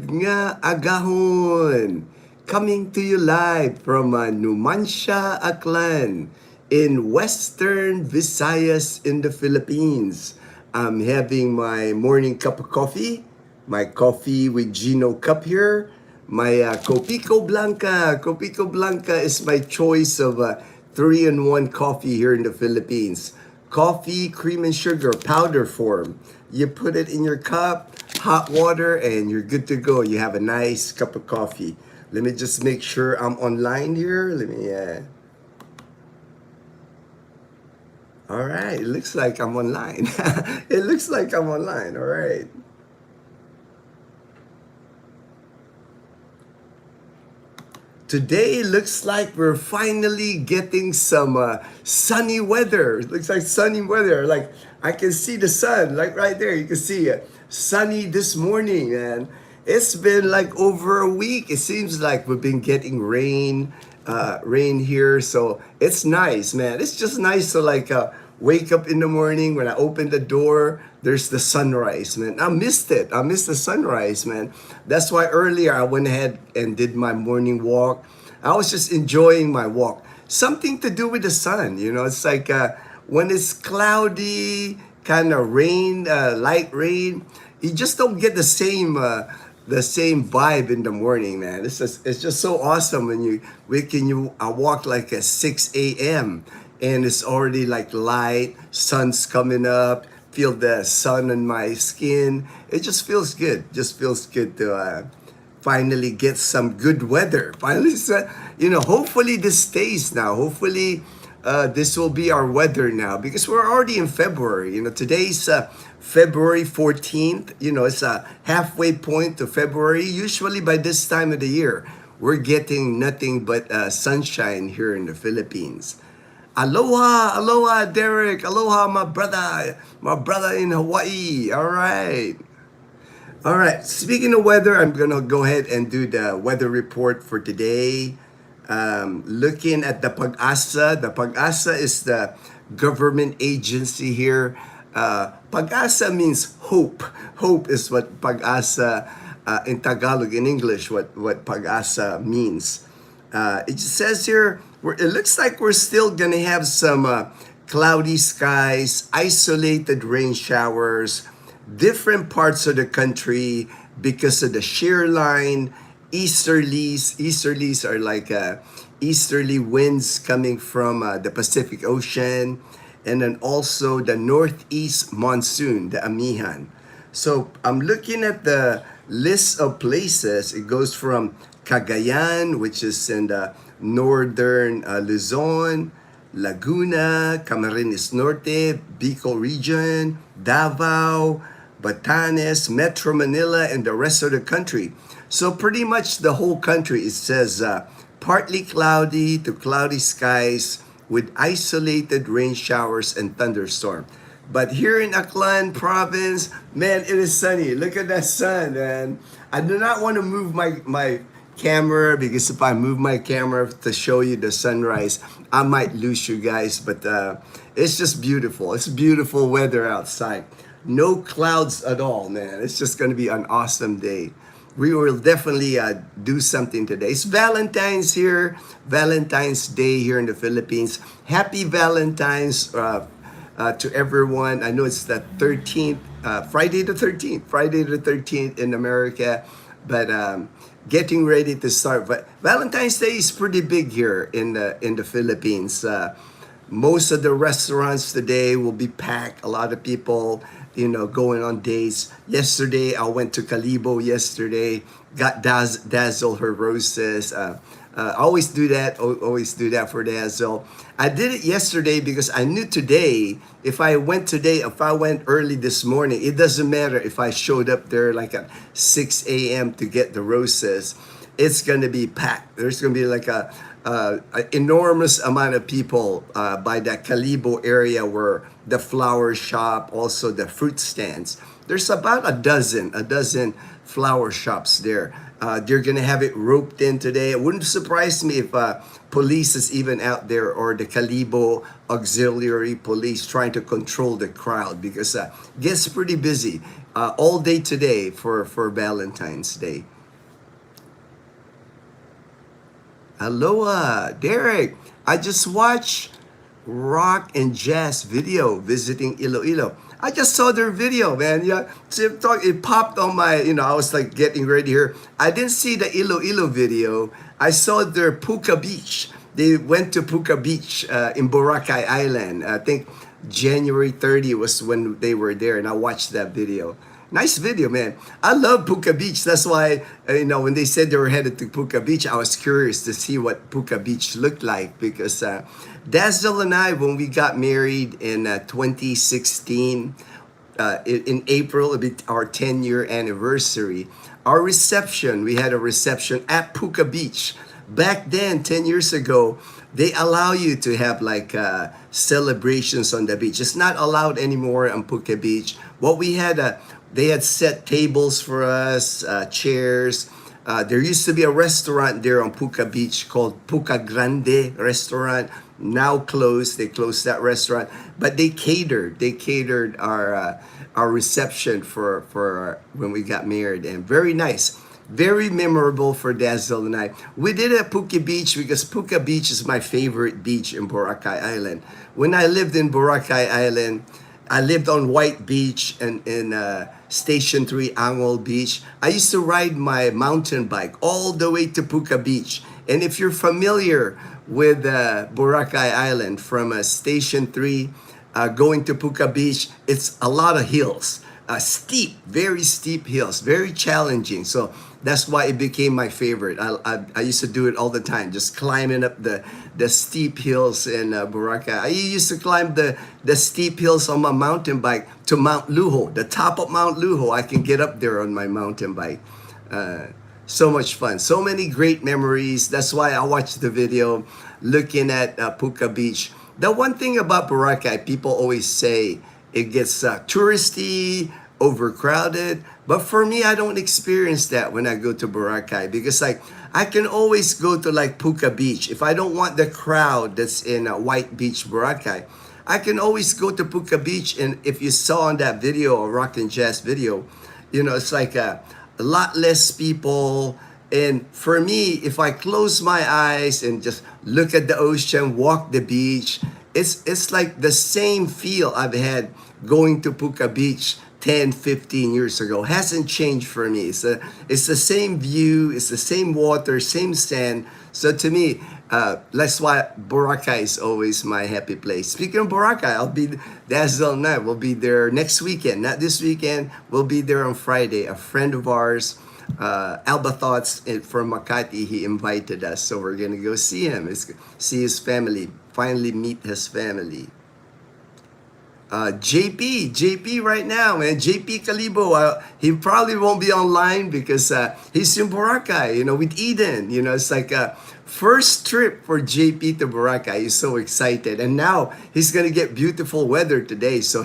Mayud nga agahon. Coming to you live from Numancia, Aklan in Western Visayas in the Philippines. I'm having my morning cup of coffee, my coffee with Ginno cup here. My Copico Blanca. Copico Blanca is my choice of 3-in-1 coffee here in the Philippines. Coffee, cream and sugar, powder form. You put it in your cup, hot water, and you're good to go. You have a nice cup of coffee. Let me just make sure I'm online here. Let me, all right, it looks like I'm online. It looks like I'm online, all right. Today looks like we're finally getting some sunny weather. It looks like sunny weather. Like I can see the sun, like right there. You can see it. Sunny this morning, and it's been like over a week. It seems like we've been getting rain here. So it's nice, man. It's just nice to like wake up in the morning. When I open the door, there's the sunrise, man. I missed it. I missed the sunrise, man. That's why earlier I went ahead and did my morning walk. I was just enjoying my walk. Something to do with the sun, you know. It's like when it's cloudy, kind of rain, light rain, you just don't get the same vibe in the morning, man. It's just so awesome when I walk like at 6 a.m. and it's already like light, sun's coming up, feel the sun on my skin. It just feels good. Just feels good to finally get some good weather. Finally, you know, hopefully this stays now. Hopefully this will be our weather now because we're already in February. You know, today's February 14th. You know, it's a halfway point to February. Usually by this time of the year, we're getting nothing but sunshine here in the Philippines. Aloha, aloha, Derek. Aloha, my brother in Hawaii. All right. All right. Speaking of weather, I'm going to go ahead and do the weather report for today. Looking at the Pag-asa. The Pag-asa is the government agency here. Pag-asa means hope. Hope is what Pag-asa in Tagalog, in English, what Pag-asa means. It says here, it looks like we're still going to have some cloudy skies, isolated rain showers, different parts of the country because of the shear line, easterlies. Easterlies are like easterly winds coming from the Pacific Ocean, and then also the northeast monsoon, the Amihan. So I'm looking at the list of places. It goes from Cagayan, which is in the northern Luzon, Laguna, Camarines Norte, Bicol region, Davao, Batanes, Metro Manila, and the rest of the country. So pretty much the whole country, it says partly cloudy to cloudy skies with isolated rain showers and thunderstorm. But here in Aklan province, man, it is sunny. Look at that sun, man. I do not want to move my camera because if I move my camera to show you the sunrise, I might lose you guys. But it's just beautiful. It's beautiful weather outside. No clouds at all, man. It's just going to be an awesome day. We will definitely do something today. It's Valentine's here. Valentine's Day here in the Philippines. Happy Valentine's to everyone. I know it's the 13th, Friday the 13th in America. But getting ready to start. But Valentine's Day is pretty big here in the Philippines. Most of the restaurants today will be packed. A lot of people, you know, going on dates. Yesterday, I went to Calibo yesterday. Got Dazzle her roses. Always do that. Always do that for Dazzle. I did it yesterday because I knew today, if I went early this morning, it doesn't matter if I showed up there like at 6 a.m. to get the roses. It's going to be packed. There's going to be like a enormous amount of people by that Calibo area where the flower shop, also the fruit stands. There's about a dozen flower shops there. They're gonna have it roped in today. It wouldn't surprise me if police is even out there, or the Calibo auxiliary police trying to control the crowd, because it gets pretty busy all day today for Valentine's Day. Aloha, Derek. I just watched Rock and Jazz video visiting Iloilo. I just saw their video, man. Yeah, it popped on my, I was like getting ready here. I didn't see the Iloilo video. I saw their Puka Beach. They went to Puka Beach in Boracay Island. I think January 30 was when they were there, and I watched that video. Nice video, man. I love Puka Beach. That's why, when they said they were headed to Puka Beach, I was curious to see what Puka Beach looked like, because Dazzle and I, when we got married in 2016, in April, it'll be our 10-year anniversary. Our reception, we had a reception at Puka Beach. Back then, 10 years ago, they allow you to have like celebrations on the beach. It's not allowed anymore on Puka Beach. What we had, they had set tables for us, chairs. There used to be a restaurant there on Puka Beach called Puka Grande Restaurant. Now closed. They closed that restaurant, but they catered. They catered our reception for when we got married, and very nice. Very memorable for Dazzle and I. We did it at Puka Beach because Puka Beach is my favorite beach in Boracay Island. When I lived in Boracay Island, I lived on White Beach and in Station 3 Angol Beach. I used to ride my mountain bike all the way to Puka Beach. And if you're familiar with Boracay Island, from Station 3 going to Puka Beach, it's a lot of hills. Steep, very steep hills, very challenging. So that's why it became my favorite. I used to do it all the time, just climbing up the steep hills in Boracay. I used to climb the steep hills on my mountain bike to Mount Luho, the top of Mount Luho. I can get up there on my mountain bike. So much fun, so many great memories. That's why I watched the video looking at Puka Beach. The one thing about Boracay, people always say it gets touristy, overcrowded. But for me, I don't experience that when I go to Boracay, because like I can always go to like Puka Beach. If I don't want the crowd that's in White Beach, Boracay, I can always go to Puka Beach. And if you saw on that video, or Rock and Jazz video, it's like a lot less people. And for me, if I close my eyes and just look at the ocean, walk the beach, it's like the same feel I've had going to Puka Beach 10, 15 years ago. Hasn't changed for me. It's the same view, it's the same water, same sand. So to me, that's why Boracay is always my happy place. Speaking of Boracay, Dazzle and I will be there next weekend. Not this weekend, we'll be there on Friday. A friend of ours, Alba Thoughts from Makati, he invited us. So we're going to go see him, see his family, finally meet his family. JP right now, man. JP Calibo, he probably won't be online because he's in Boracay, with Eden. It's like a first trip for JP to Boracay. He's so excited. And now he's going to get beautiful weather today. So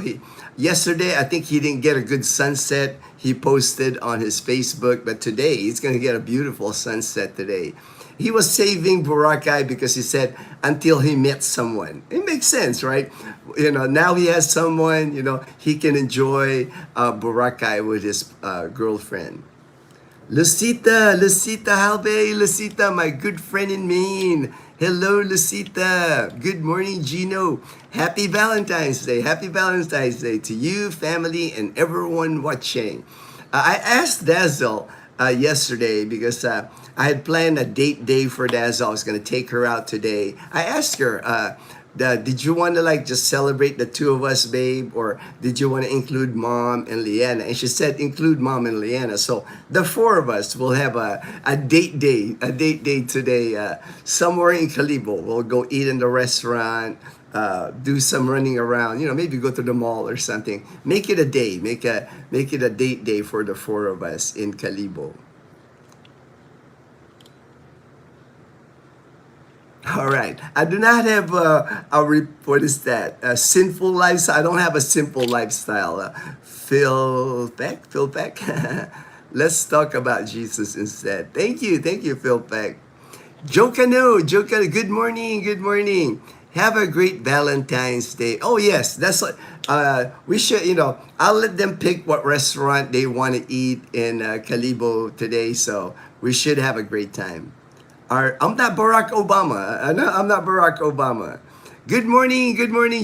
yesterday, I think he didn't get a good sunset. He posted on his Facebook, but today he's going to get a beautiful sunset today. He was saving Boracay because he said until he met someone. It makes sense, right? Now he has someone, he can enjoy Boracay with his girlfriend. Lucita Halbe, Lucita, my good friend in Maine. Hello, Lucita. Good morning, Ginno. Happy Valentine's Day. Happy Valentine's Day to you, family, and everyone watching. I asked Dazzle yesterday because I had planned a date day for Dazzle. I was going to take her out today. I asked her, did you want to just celebrate the two of us, babe? Or did you want to include Mom and Leanna? And she said, include Mom and Leanna. So the four of us will have a date day today somewhere in Calibo. We'll go eat in the restaurant, do some running around, maybe go to the mall or something. Make it a day, make it a date day for the four of us in Calibo. All right. I do not have what is that? A sinful lifestyle. I don't have a simple lifestyle. Phil Peck. Let's talk about Jesus instead. Thank you, Phil Peck. Jokano, good morning, good morning. Have a great Valentine's Day. Oh yes, that's what we should. I'll let them pick what restaurant they want to eat in Calibo today. So we should have a great time. I'm not Barack Obama. I'm not Barack Obama. Good morning,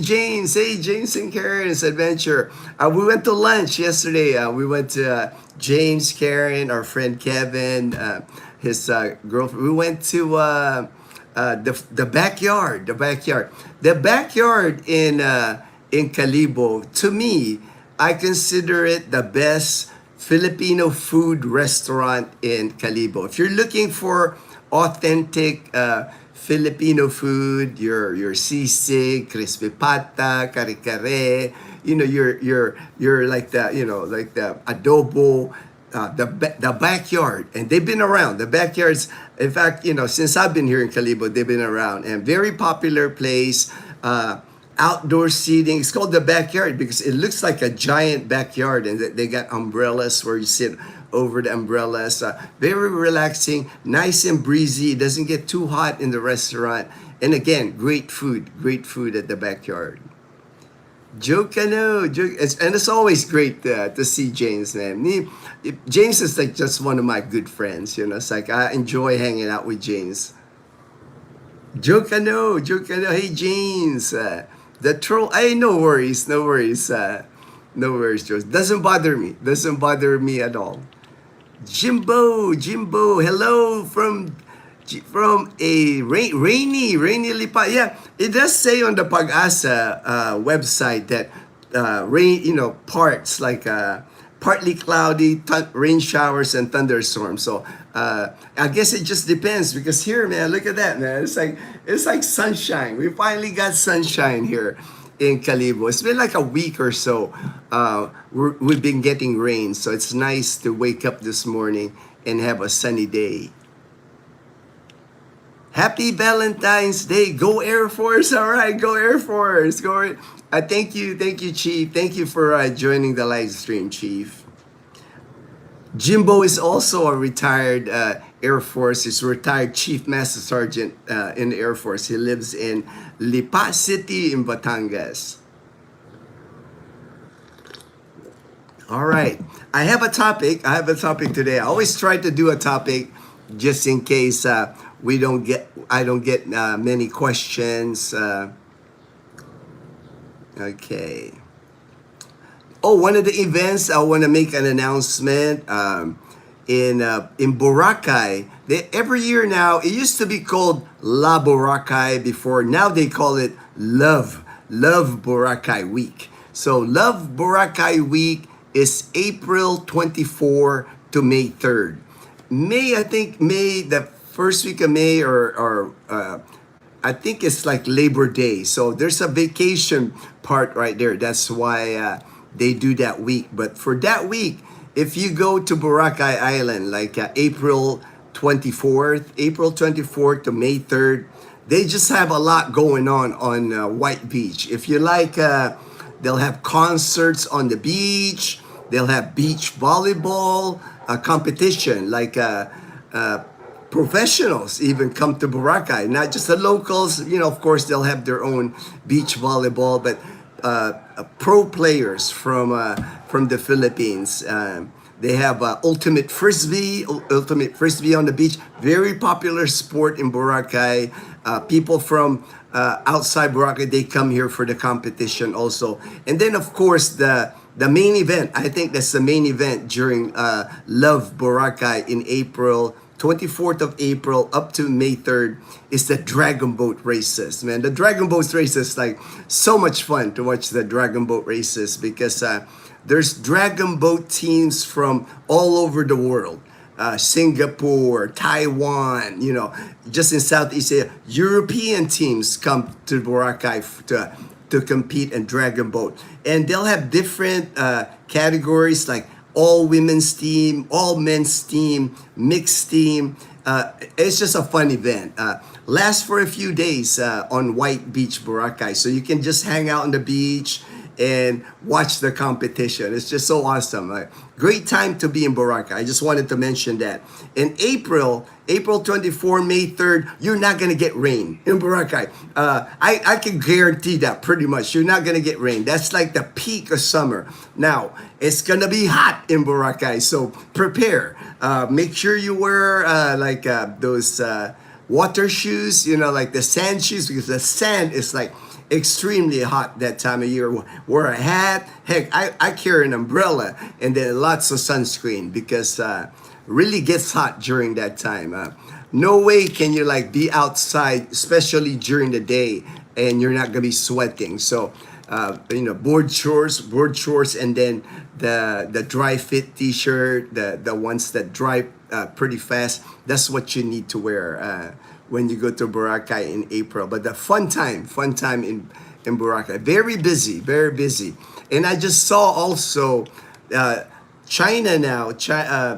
James. Hey, James and Karen's adventure. We went to lunch yesterday. We went to James, Karen, our friend Kevin, his girlfriend. We went to the backyard. The backyard in Calibo. To me, I consider it the best Filipino food restaurant in Calibo. If you're looking for authentic Filipino food, your sisig, crispy pata, kare-kare, you're like the adobo, the backyard, and they've been around. The backyards, in fact, since I've been here in Calibo, they've been around, and very popular place. Outdoor seating. It's called the backyard because it looks like a giant backyard, and they got umbrellas where you sit over the umbrellas. Very relaxing, nice and breezy. It doesn't get too hot in the restaurant. And again, great food at the backyard. And it's always great to see James, man. James is like just one of my good friends. It's like I enjoy hanging out with James. Jokano. Hey, James. The troll. Hey, no worries. No worries, Joe. Doesn't bother me at all. Jimbo. Hello from a rainy Lipa. Yeah, it does say on the Pag-asa website that rain, parts like partly cloudy, rain showers and thunderstorms. So I guess it just depends because here, man, look at that, man. It's like sunshine. We finally got sunshine here in Calibo. It's been like a week or so. We've been getting rain, so it's nice to wake up this morning and have a sunny day. Happy Valentine's Day. Go Air Force. All right, go Air Force. Thank you, Chief. Thank you for joining the live stream, Chief. Jimbo is also a retired Air Force. He's a retired Chief Master Sergeant in the Air Force. He lives in Lipa City in Batangas. All right. I have a topic today. I always try to do a topic just in case I don't get many questions. Okay. Oh, one of the events I want to make an announcement in Boracay. Every year now, it used to be called La Boracay before. Now they call it Love Boracay Week. So Love Boracay Week is April 24 to May 3rd. The first week of May or I think it's like Labor Day. So there's a vacation part right there. That's why they do that week. But for that week, if you go to Boracay Island, like April 24th to May 3rd, they just have a lot going on White Beach. If you like, they'll have concerts on the beach. They'll have beach volleyball competition, like professionals even come to Boracay, not just the locals. Of course, they'll have their own beach volleyball, but pro players from the Philippines. They have ultimate frisbee on the beach. Very popular sport in Boracay. People from outside Boracay, they come here for the competition also. And then, of course, the main event. I think that's the main event during Love Boracay in April. 24th of April up to May 3rd is the Dragon Boat races. Man, the Dragon Boat races, like so much fun to watch the Dragon Boat races because there's Dragon Boat teams from all over the world. Singapore, Taiwan, just in Southeast Asia. European teams come to Boracay to compete in Dragon Boat. And they'll have different categories like all women's team, all men's team, mixed team. It's just a fun event. Lasts for a few days on White Beach, Boracay. So you can just hang out on the beach and watch the competition. It's just so awesome. Great time to be in Boracay. I just wanted to mention that. In April 24, May 3rd, you're not going to get rain in Boracay. I can guarantee that pretty much. You're not going to get rain. That's like the peak of summer. Now, it's going to be hot in Boracay, so prepare. Make sure you wear those water shoes, like the sand shoes, because the sand is like extremely hot that time of year. Wear a hat. Heck, I carry an umbrella and then lots of sunscreen because really gets hot during that time. No way can you like be outside, especially during the day, and you're not gonna be sweating. So board shorts, and then the dry fit t-shirt, the ones that dry pretty fast. That's what you need to wear when you go to Boracay in April. But the fun time in Boracay. Very busy, very busy. And I just saw also China now.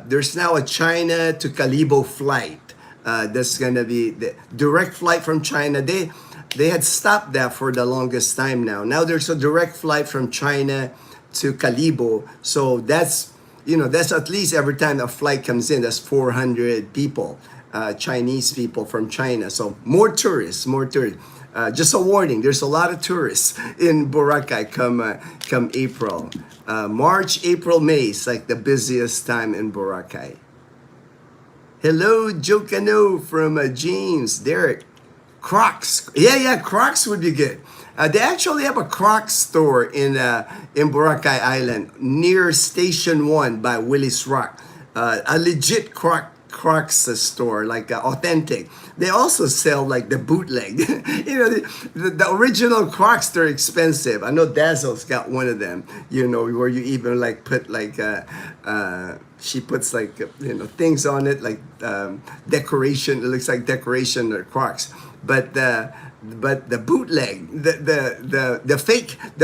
There's now a China to Calibo flight. That's gonna be the direct flight from China. They had stopped that for the longest time now. Now there's a direct flight from China to Calibo. So that's at least every time a flight comes in, that's 400 people, Chinese people from China. So more tourists. Just a warning, there's a lot of tourists in Boracay come April. March, April, May is like the busiest time in Boracay. Hello, Jokano from James, Derek. Crocs. Yeah, Crocs would be good. They actually have a Crocs store in Boracay Island near Station 1 by Willis Rock. A legit Crocs store, like authentic. They also sell like the bootleg. The original Crocs, they're expensive. I know Dazzle's got one of them, where you even like put like she puts like things on it, like decoration. It looks like decoration or Crocs. But the bootleg, the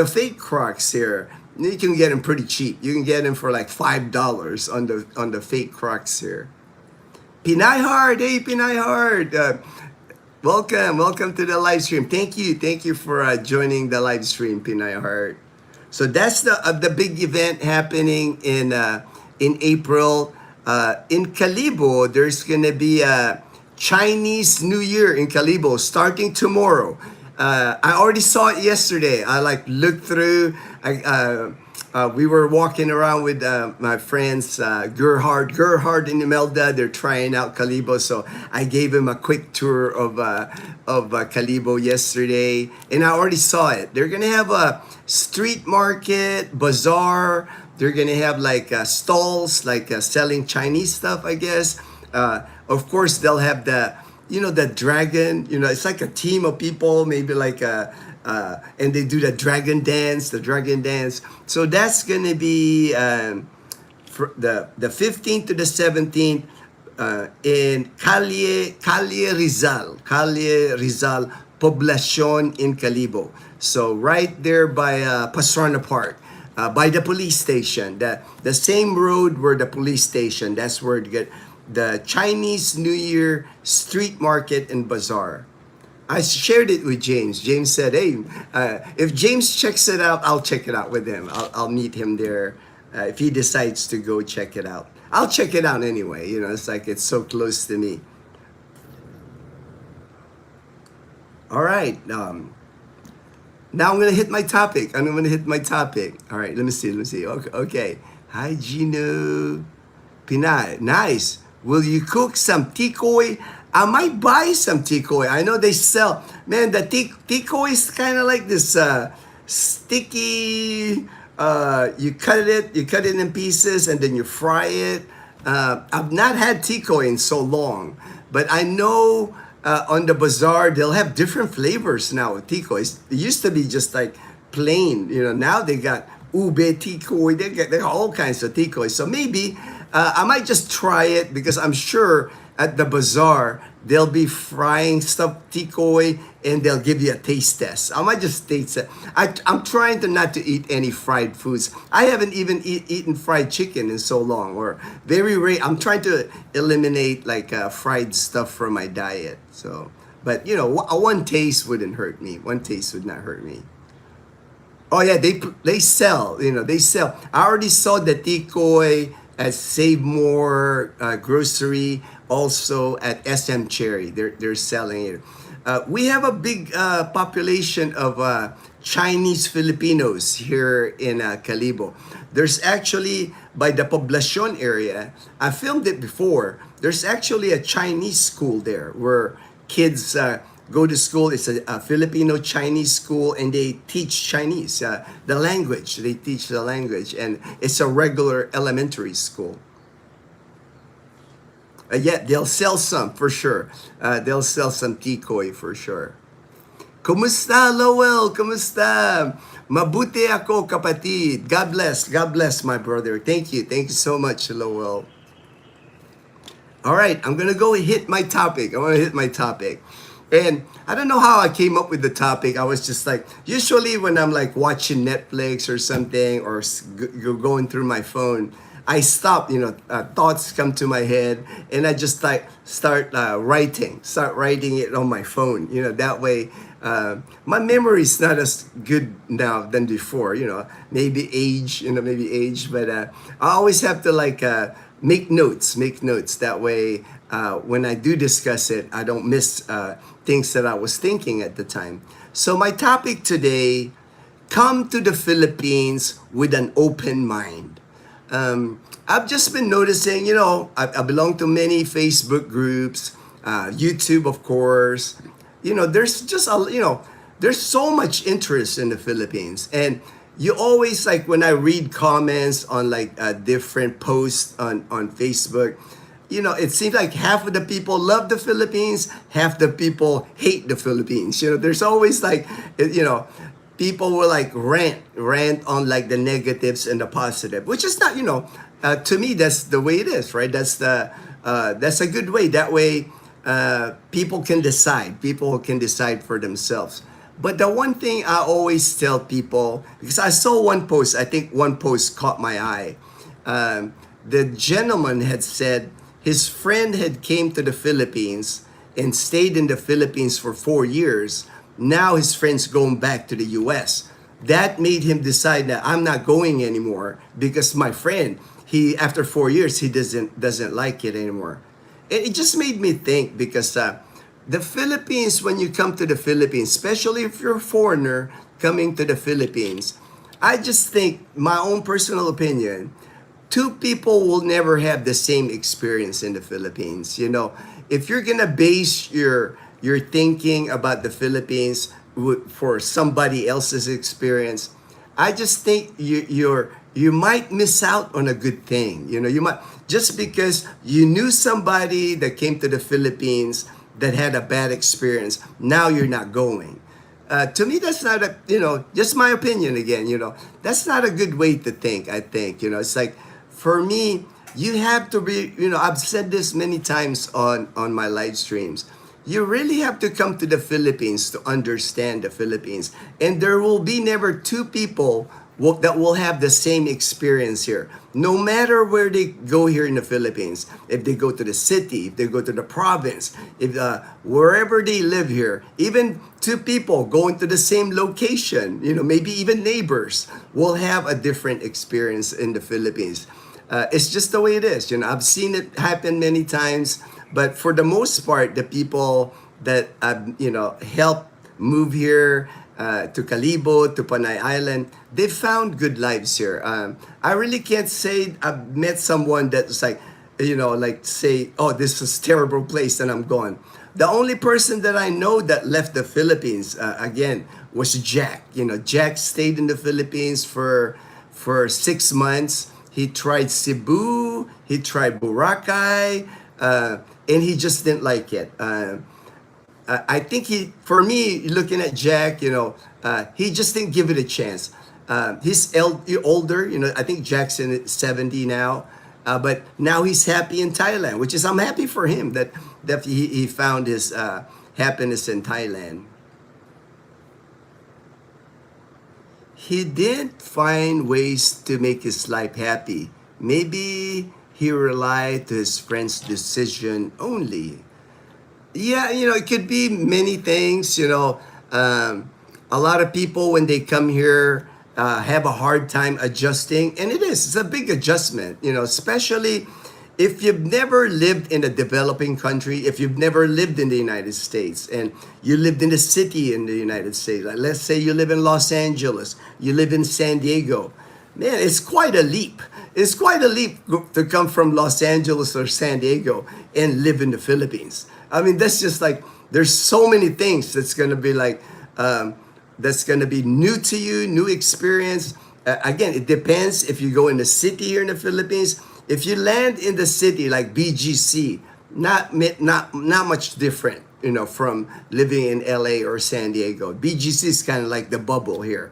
fake Crocs here, you can get them pretty cheap. You can get them for like $5 on the fake Crocs here. Pinay Hard, hey Pinay Hard, welcome to the live stream. Thank you for joining the live stream, Pinay Hard. So that's the big event happening in April. In Calibo, there's gonna be a Chinese New Year in Calibo starting tomorrow. I already saw it yesterday. I like looked through. We were walking around with my friends Gerhard and Imelda. They're trying out Calibo, so I gave him a quick tour of Calibo yesterday, and I already saw it. They're gonna have a street market, bazaar. They're gonna have like stalls, like selling Chinese stuff, I guess. Of course, they'll have the dragon. It's like a team of people, maybe like and they do the dragon dance. So that's gonna be for the 15th to the 17th in Calle Rizal, Poblacion in Calibo. So right there by Pastrana Park. By the police station, the same road where the police station, that's where you get the Chinese New Year street market and bazaar. I shared it with James. James said, hey, if James checks it out, I'll check it out with him. I'll meet him there if he decides to go check it out. I'll check it out anyway. It's like it's so close to me. All right. Now I'm going to hit my topic. All right, let me see. Okay. Hi, Ginno. Pinay. Nice. Will you cook some tikoy? I might buy some tikoy. I know they sell. Man, the tikoy is kind of like this sticky. You cut it in pieces and then you fry it. I've not had tikoy in so long, but I know on the bazaar they'll have different flavors now with tikoy. It used to be just like plain. Now they got ube tikoy. They got all kinds of tikoy. So maybe I might just try it because I'm sure at the bazaar they'll be frying stuffed tikoy and they'll give you a taste test. I might just taste it. I'm trying to not to eat any fried foods. I haven't even eaten fried chicken in so long, or very rare. I'm trying to eliminate like fried stuff from my diet. So, but one taste wouldn't hurt me. One taste would not hurt me. Oh yeah, they sell. They sell. I already saw the Tikoy at Save More grocery, also at SM Cherry. They're selling it. We have a big population of Chinese Filipinos here in Calibo. There's actually by the Poblacion area. I filmed it before. There's actually a Chinese school there where kids go to school. It's a Filipino Chinese school, and they teach Chinese, the language. They teach the language, and it's a regular elementary school. Yeah, they'll sell some for sure. They'll sell some tikoy for sure. Kumusta, Lowell? Kumusta? Mabuti ako, kapatid. God bless. God bless, my brother. Thank you. Thank you so much, Lowell. All right, I'm gonna go hit my topic. I want to hit my topic. And I don't know how I came up with the topic. I was just like, usually when I'm like watching Netflix or something, or going through my phone, I stop, thoughts come to my head, and I just like start writing it on my phone. That way, my memory is not as good now than before. Maybe age, but I always have to like make notes. That way, when I do discuss it, I don't miss things that I was thinking at the time. So my topic today: come to the Philippines with an open mind. I've just been noticing, I belong to many Facebook groups, YouTube, of course. There's just there's so much interest in the Philippines, and you always like when I read comments on like different posts on Facebook. It seems like half of the people love the Philippines, half the people hate the Philippines. There's always like, people will like rant on like the negatives and the positive, which is not, to me, that's the way it is, right? That's a good way. That way, people can decide. People can decide for themselves. But the one thing I always tell people, because I saw one post, I think one post caught my eye. The gentleman had said his friend had came to the Philippines and stayed in the Philippines for 4 years. Now his friend's going back to the US. That made him decide that I'm not going anymore because my friend, he after 4 years, he doesn't like it anymore. It just made me think because the Philippines, when you come to the Philippines, especially if you're a foreigner coming to the Philippines, I just think, my own personal opinion, two people will never have the same experience in the Philippines. If you're gonna base your thinking about the Philippines for somebody else's experience, I just think you might miss out on a good thing. You might, just because you knew somebody that came to the Philippines that had a bad experience, now you're not going. To me, that's not just my opinion again. That's not a good way to think. I think it's like, for me, you have to be. I've said this many times on my live streams. You really have to come to the Philippines to understand the Philippines. And there will be never two people that will have the same experience here. No matter where they go here in the Philippines, if they go to the city, if they go to the province, if wherever they live here, even two people going to the same location, maybe even neighbors, will have a different experience in the Philippines. It's just the way it is. I've seen it happen many times. But for the most part, the people that helped move here to Calibo, to Panay Island, they found good lives here. I really can't say I've met someone that's like, like say, oh, this is a terrible place and I'm gone. The only person that I know that left the Philippines, again, was Jack. Jack stayed in the Philippines for 6 months. He tried Cebu, he tried Boracay, and he just didn't like it. I think for me, looking at Jack, he just didn't give it a chance. He's older, I think Jackson is 70 now, but now he's happy in Thailand, which is, I'm happy for him that he found his happiness in Thailand. He did find ways to make his life happy. Maybe he relied to his friend's decision only. Yeah, it could be many things. A lot of people when they come here, have a hard time adjusting, and it's a big adjustment, especially if you've never lived in a developing country, if you've never lived in the United States, and you lived in a city in the United States. Like, let's say you live in Los Angeles, you live in San Diego. Man, it's quite a leap. It's quite a leap to come from Los Angeles or San Diego and live in the Philippines. I mean, that's just like, there's so many things that's going to be like, that's going to be new to you, new experience. Again, it depends if you go in the city here in the Philippines. If you land in the city like BGC, not much different, from living in LA or San Diego. BGC is kind of like the bubble here.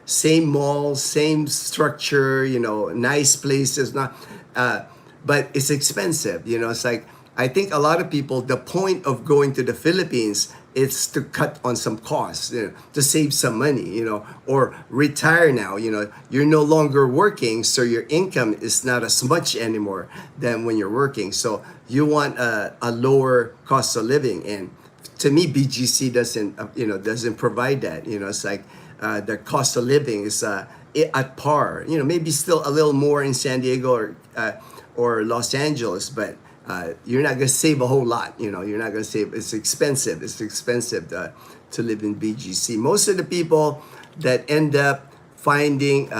Same malls, same structure, nice places, but it's expensive. It's like, I think a lot of people, the point of going to the Philippines is to cut on some costs, to save some money, or retire now. You're no longer working, so your income is not as much anymore than when you're working. So you want a lower cost of living, and to me, BGC doesn't provide that. It's like the cost of living is at par. Maybe still a little more in San Diego or Los Angeles, but you're not going to save a whole lot. You're not going to save. It's expensive. It's expensive to live in BGC. Most of the people that end up finding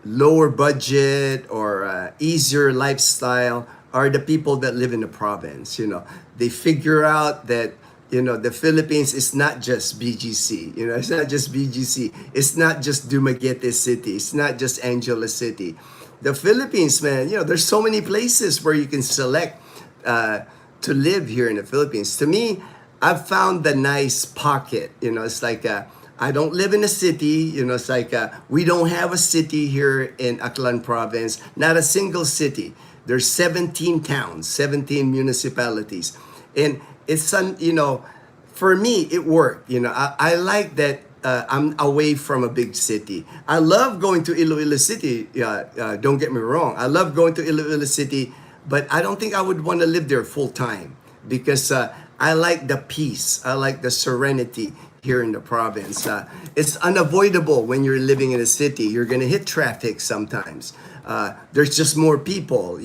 lower budget or easier lifestyle are the people that live in the province. They figure out that the Philippines is not just BGC. It's not just BGC. It's not just Dumaguete City. It's not just Angeles City. The Philippines, man, there's so many places where you can select to live here in the Philippines. To me, I've found the nice pocket. It's like I don't live in a city. It's like we don't have a city here in Aklan province. Not a single city. There's 17 towns, 17 municipalities, and it's for me it worked. I like that. I'm away from a big city. I love going to Iloilo City. Don't get me wrong. I love going to Iloilo City, but I don't think I would want to live there full time because I like the peace. I like the serenity here in the province. It's unavoidable when you're living in a city. You're going to hit traffic sometimes. There's just more people.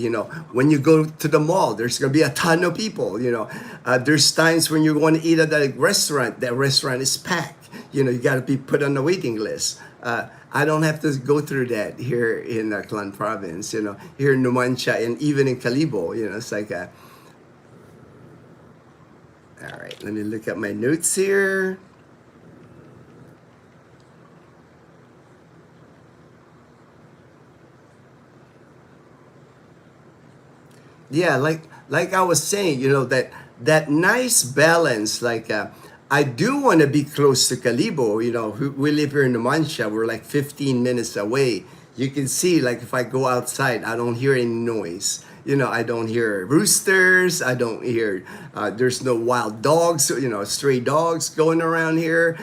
When you go to the mall, there's going to be a ton of people. There's times when you want to eat at a restaurant. That restaurant is packed. You got to be put on the waiting list. I don't have to go through that here in Aklan province, here in Numancia and even in Calibo, it's like all right, let me look at my notes here. Yeah, like I was saying, that nice balance, like I do want to be close to Calibo. We live here in Numancia. We're like 15 minutes away. You can see, like, if I go outside, I don't hear any noise. I don't hear roosters. I don't hear, there's no wild dogs, stray dogs going around here.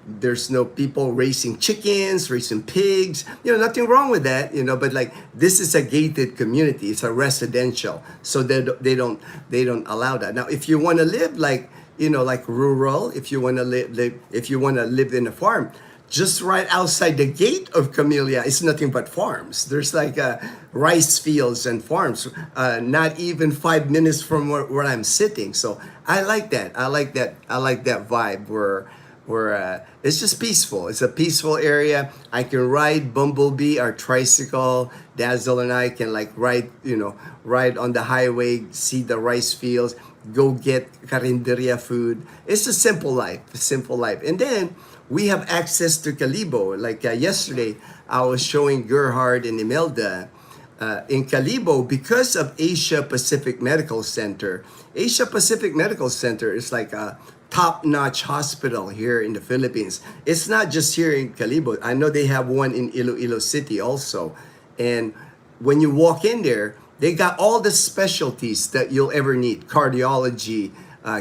There's no people raising chickens, raising pigs. Nothing wrong with that, but like, this is a gated community. It's a residential. So they don't allow that. Now, if you want to live like rural, if you want to live in a farm, just right outside the gate of Camellia is nothing but farms. There's like rice fields and farms, not even 5 minutes from where I'm sitting. So I like that. I like that vibe where it's just peaceful. It's a peaceful area. I can ride Bumblebee, our tricycle. Dazzle and I can like ride on the highway, see the rice fields, go get carinderia food. It's a simple life, And then we have access to Calibo. Like yesterday, I was showing Gerhard and Imelda in Calibo because of Asia Pacific Medical Center. Asia Pacific Medical Center is like a top-notch hospital here in the Philippines. It's not just here in Calibo. I know they have one in Iloilo City also. And when you walk in there, they got all the specialties that you'll ever need. Cardiology,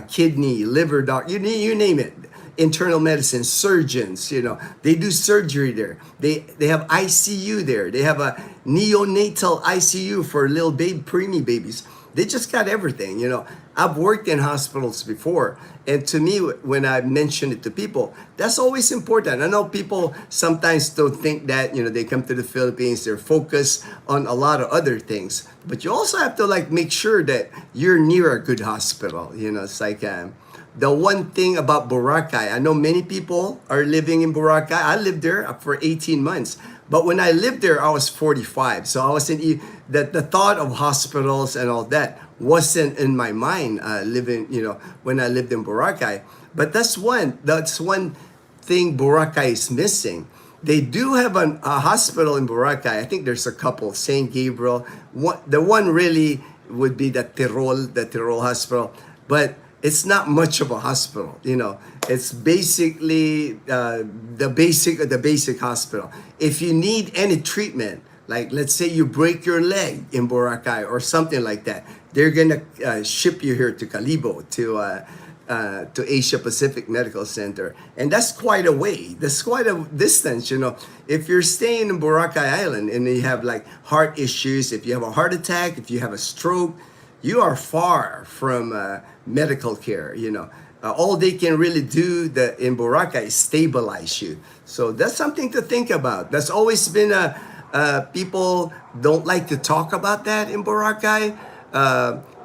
kidney, liver, you name it. Internal medicine, surgeons, they do surgery there. They have ICU there. They have a neonatal ICU for little preemie babies. They just got everything, you know. I've worked in hospitals before, and to me, when I mention it to people, that's always important. I know people sometimes don't think that, you know, they come to the Philippines, they're focused on a lot of other things, but you also have to like make sure that you're near a good hospital. You know, it's like the one thing about Boracay, I know many people are living in Boracay. I lived there for 18 months. But when I lived there, I was 45. So I was the thought of hospitals and all that wasn't in my mind living, you know, when I lived in Boracay. But that's one thing Boracay is missing. They do have a hospital in Boracay. I think there's a couple, St. Gabriel. The one really would be the Tirol Hospital. But it's not much of a hospital, you know. It's basically the basic hospital. If you need any treatment, like let's say you break your leg in Boracay or something like that, they're gonna ship you here to Calibo to Asia Pacific Medical Center, and that's quite a way. That's quite a distance, you know. If you're staying in Boracay Island and you have like heart issues, if you have a heart attack, if you have a stroke, you are far from medical care, you know. All they can really do in Boracay is stabilize you. So that's something to think about. That's always been people don't like to talk about that in Boracay.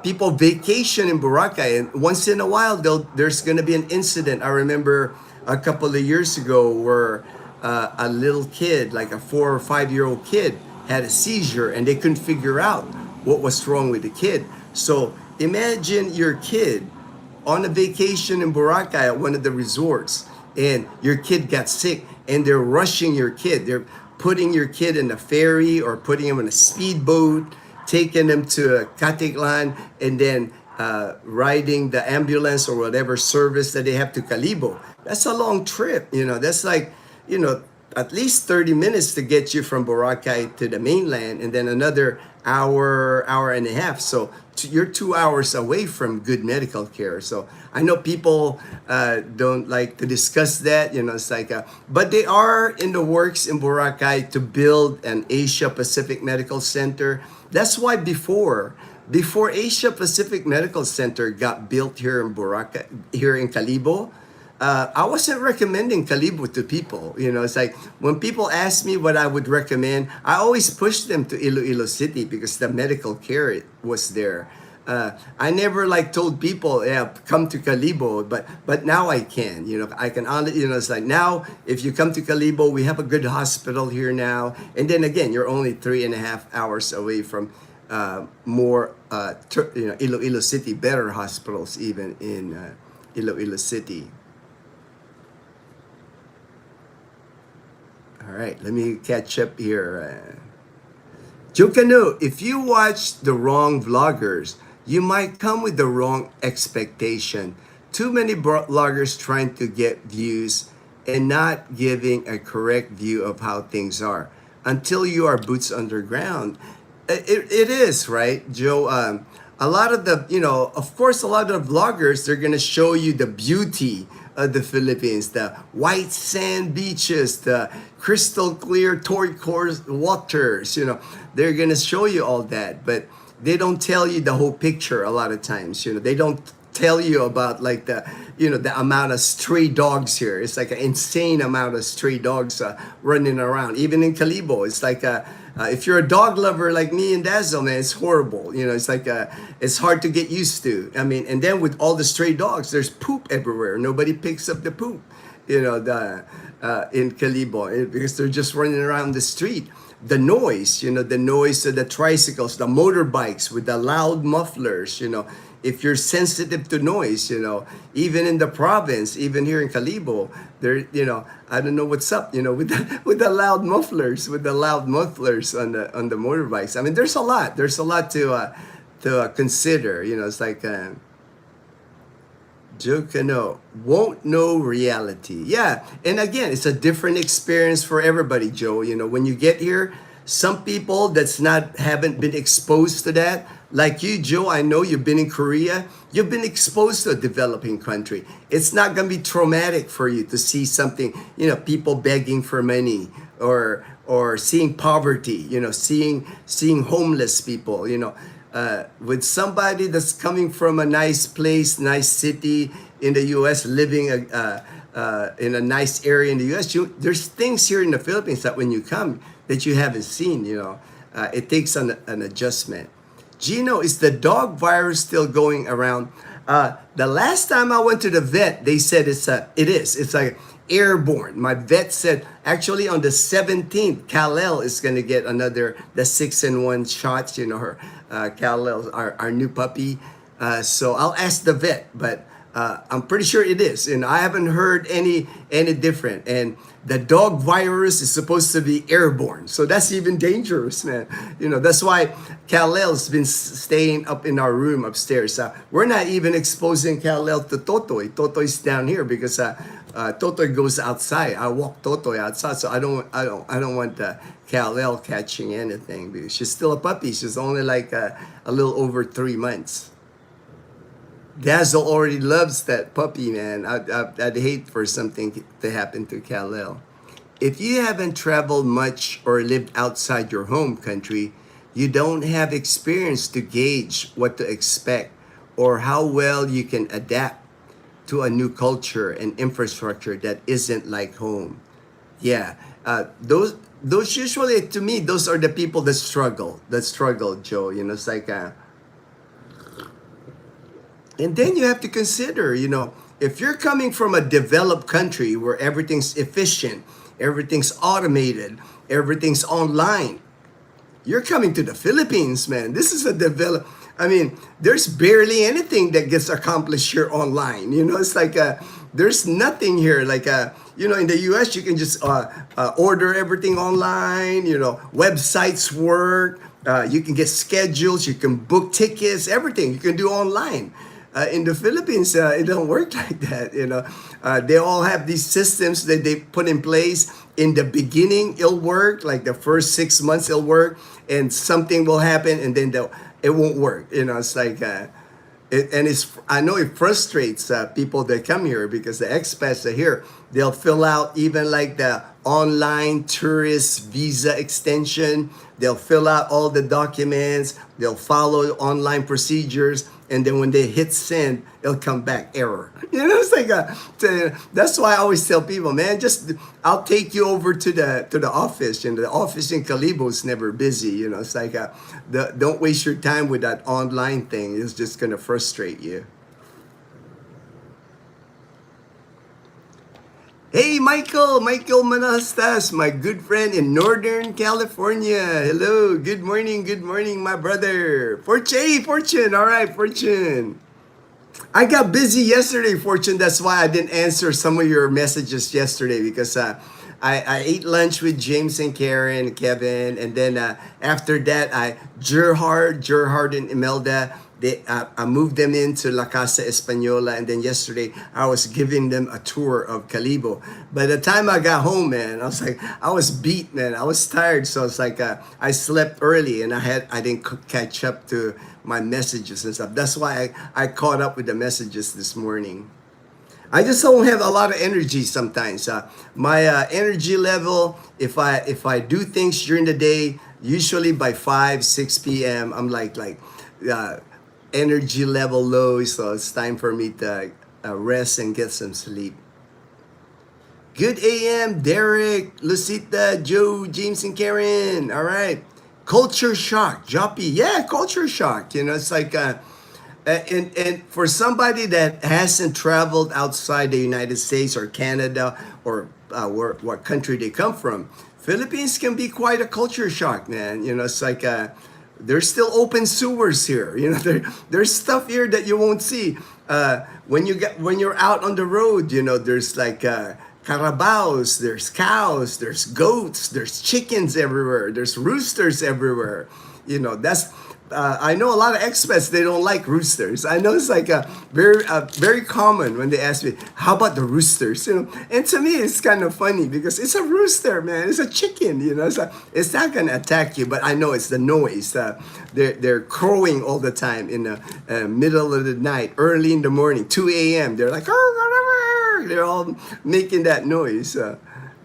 People vacation in Boracay, and once in a while there's going to be an incident. I remember a couple of years ago where a little kid, like a 4 or 5 year old kid, had a seizure, and they couldn't figure out what was wrong with the kid. So imagine your kid on a vacation in Boracay at one of the resorts, and your kid got sick, and they're rushing your kid. They're putting your kid in a ferry or putting him in a speedboat, taking him to Caticlan, and then riding the ambulance or whatever service that they have to Calibo. That's a long trip, you know. That's like, you know, at least 30 minutes to get you from Boracay to the mainland, and then another hour and a half. So you're 2 hours away from good medical care. So I know people don't like to discuss that, you know. It's like, but they are in the works in Boracay to build an Asia Pacific Medical Center. That's why before Asia Pacific Medical Center got built here in Boracay, here in Calibo, I wasn't recommending Calibo to people. You know, it's like when people ask me what I would recommend, I always push them to Iloilo City because the medical care was there. I never like told people, yeah, come to Calibo, but now I can. You know, I can only, you know, it's like now if you come to Calibo, we have a good hospital here now, and then again, you're only 3.5 hours away from you know, Iloilo City, better hospitals even in Iloilo City. All right, let me catch up here. Jukanu, if you watch the wrong vloggers, you might come with the wrong expectation. Too many vloggers trying to get views and not giving a correct view of how things are until you are boots underground. It is, right, Joe? A lot of the, you know, of course, a lot of vloggers, they're going to show you the beauty of the Philippines, the white sand beaches, the crystal clear turquoise waters, you know. They're going to show you all that, but they don't tell you the whole picture a lot of times, you know. They don't tell you about like the, you know, the amount of stray dogs here. It's like an insane amount of stray dogs running around. Even in Calibo, it's like if you're a dog lover like me and Dazzle, man, it's horrible. You know, it's like it's hard to get used to. I mean, and then with all the stray dogs, there's poop everywhere. Nobody picks up the poop, you know, in Calibo, because they're just running around the street. The noise, you know, the noise of the tricycles, the motorbikes with the loud mufflers, you know. If you're sensitive to noise, you know, even in the province, even here in Calibo, there, you know, I don't know what's up, you know, with the loud mufflers, on the motorbikes. I mean, there's a lot to consider, you know. It's like Joe Cano won't know reality. Yeah, and again, it's a different experience for everybody, Joe. You know, when you get here, some people haven't been exposed to that. Like you, Joe, I know you've been in Korea. You've been exposed to a developing country. It's not going to be traumatic for you to see something, you know, people begging for money or seeing poverty, you know, seeing homeless people, you know. with somebody that's coming from a nice place, nice city in the U.S., living in a nice area in the U.S., there's things here in the Philippines that when you come that you haven't seen, it takes an adjustment. Ginno, is the dog virus still going around? The last time I went to the vet, they said it is. It's like airborne. My vet said actually on the 17th, Kal-El is going to get the 6-in-1 shots. Her Kal-El, our new puppy. So I'll ask the vet, but I'm pretty sure it is. And I haven't heard any different. And the dog virus is supposed to be airborne. So that's even dangerous, man. That's why Kal-El's been staying up in our room upstairs. We're not even exposing Kal-El to Totoy. Totoy's down here because Totoy goes outside. I walk Totoy outside, so I don't want Kal-El catching anything because she's still a puppy. She's only like a little over 3 months. Dazzle already loves that puppy, man. I'd hate for something to happen to Kal-El. If you haven't traveled much or lived outside your home country, you don't have experience to gauge what to expect or how well you can adapt to a new culture and infrastructure that isn't like home. Yeah, those usually, to me, those are the people that struggle, Joe. It's like and then you have to consider, if you're coming from a developed country where everything's efficient, everything's automated, everything's online, you're coming to the Philippines, man. This is there's barely anything that gets accomplished here online. It's like there's nothing here. Like, in the US, you can just order everything online, websites work, you can get schedules, you can book tickets, everything you can do online. In the Philippines, it don't work like that. They all have these systems that they put in place. In the beginning, it'll work. Like the first 6 months, it'll work, and something will happen, and then it won't work. It's like, I know it frustrates people that come here because the expats are here. They'll fill out even like the online tourist visa extension. They'll fill out all the documents. They'll follow online procedures. And then when they hit send, it'll come back error. It's like that's why I always tell people, man, I'll take you over to the office, and the office in Calibo is never busy. It's like don't waste your time with that online thing. It's just gonna frustrate you. Hey, Michael Manastas, my good friend in Northern California. Hello, good morning, my brother. Fortune, all right, Fortune. I got busy yesterday, Fortune. That's why I didn't answer some of your messages yesterday because I ate lunch with James and Kevin, and then after that, Gerhard and Imelda, I moved them into La Casa Española, and then yesterday I was giving them a tour of Calibo. By the time I got home, man, I was beat, man. I was tired, so it's like I slept early, and I didn't catch up to my messages and stuff. That's why I caught up with the messages this morning. I just don't have a lot of energy sometimes. My energy level, if I do things during the day, usually by 5-6 p.m., I'm like energy level low, so it's time for me to rest and get some sleep. Good AM, Derek, Lucita, Joe, James, and Karen. All right. Culture shock, Joppy. Yeah, culture shock. It's like, and for somebody that hasn't traveled outside the United States or Canada or what country they come from, Philippines can be quite a culture shock, man. It's like, there's still open sewers here. There's stuff here that you won't see. When you're out on the road, there's like carabaos, there's cows, there's goats, there's chickens everywhere, there's roosters everywhere. That's I know a lot of expats, they don't like roosters. I know it's like very common when they ask me, how about the roosters? And to me, it's kind of funny because it's a rooster, man. It's a chicken, it's not going to attack you, but I know it's the noise. They're crowing all the time in the middle of the night, early in the morning, 2 a.m. They're like, they're all making that noise.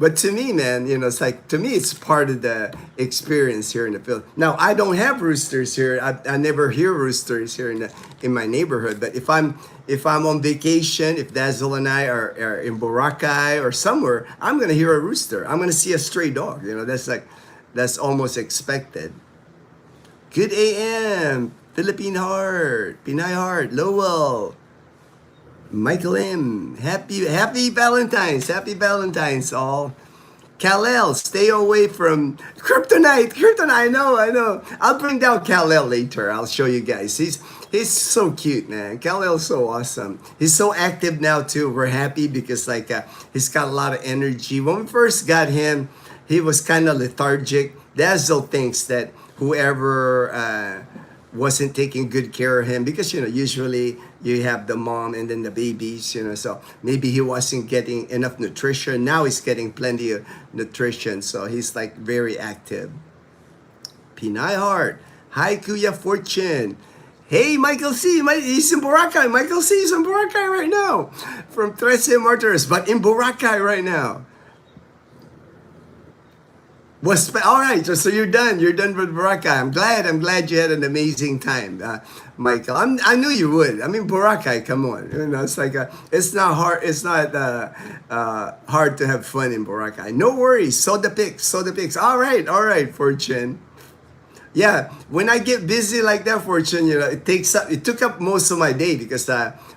But to me, man, it's like, to me, it's part of the experience here in the Philippines. Now, I don't have roosters here. I never hear roosters here in my neighborhood. But if I'm on vacation, if Dazzle and I are in Boracay or somewhere, I'm gonna hear a rooster. I'm gonna see a stray dog. That's almost expected. Good AM, Philippine Heart, Pinay Heart, Lowell. Michael M. Happy Valentine's all. Kal-El, stay away from Kryptonite. I know. I'll bring down Kal-El later. I'll show you guys. He's so cute, man. Kal-El's so awesome. He's so active now too. We're happy because he's got a lot of energy. When we first got him, he was kind of lethargic. Dazzle thinks that whoever wasn't taking good care of him, because usually you have the mom and then the babies, so maybe he wasn't getting enough nutrition. Now he's getting plenty of nutrition, so he's like very active. Pinay Heart, hi Kuya Fortune. Hey, Michael C. He's in Boracay. Michael C. is in Boracay right now, from Trece Martires, but in Boracay right now. All right, so you're done. You're done with Boracay. I'm glad you had an amazing time, Michael. I knew you would. I mean, Boracay, come on. It's like it's not hard. It's not hard to have fun in Boracay. No worries. Saw the pics. All right, Fortune. Yeah, when I get busy like that, Fortune, it took up most of my day because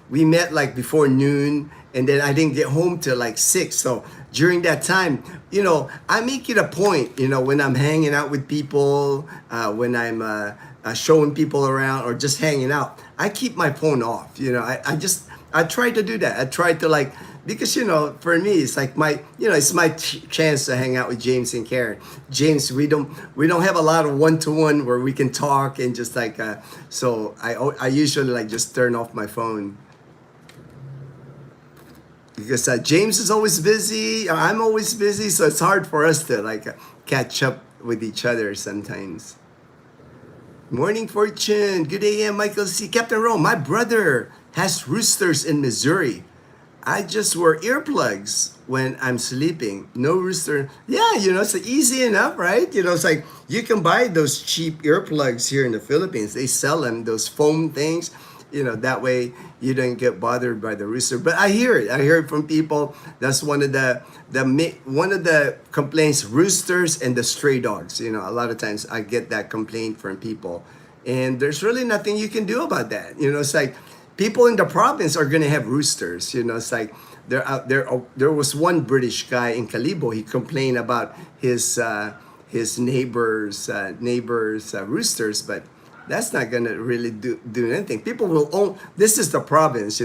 we met like before noon, and then I didn't get home till like 6. So during that time, I make it a point, when I'm hanging out with people, when I'm showing people around or just hanging out, I keep my phone off. I try to do that. I try to because for me it's like it's my chance to hang out with James and Karen. James, we don't have a lot of one-to-one where we can talk and just so I usually just turn off my phone. Because James is always busy, I'm always busy, so it's hard for us to catch up with each other sometimes. Morning Fortune, good AM, Michael C. Captain Rome, my brother has roosters in Missouri. I just wear earplugs when I'm sleeping. No rooster. Yeah, it's easy enough, right? It's like you can buy those cheap earplugs here in the Philippines. They sell them, those foam things. That way you don't get bothered by the rooster. But I hear it from people. That's one of the complaints, roosters and the stray dogs. A lot of times I get that complaint from people, and there's really nothing you can do about that. It's like people in the province are gonna have roosters. It's like there was one British guy in Calibo. He complained about his neighbors roosters, but that's not gonna really do anything. People will own. This is the province,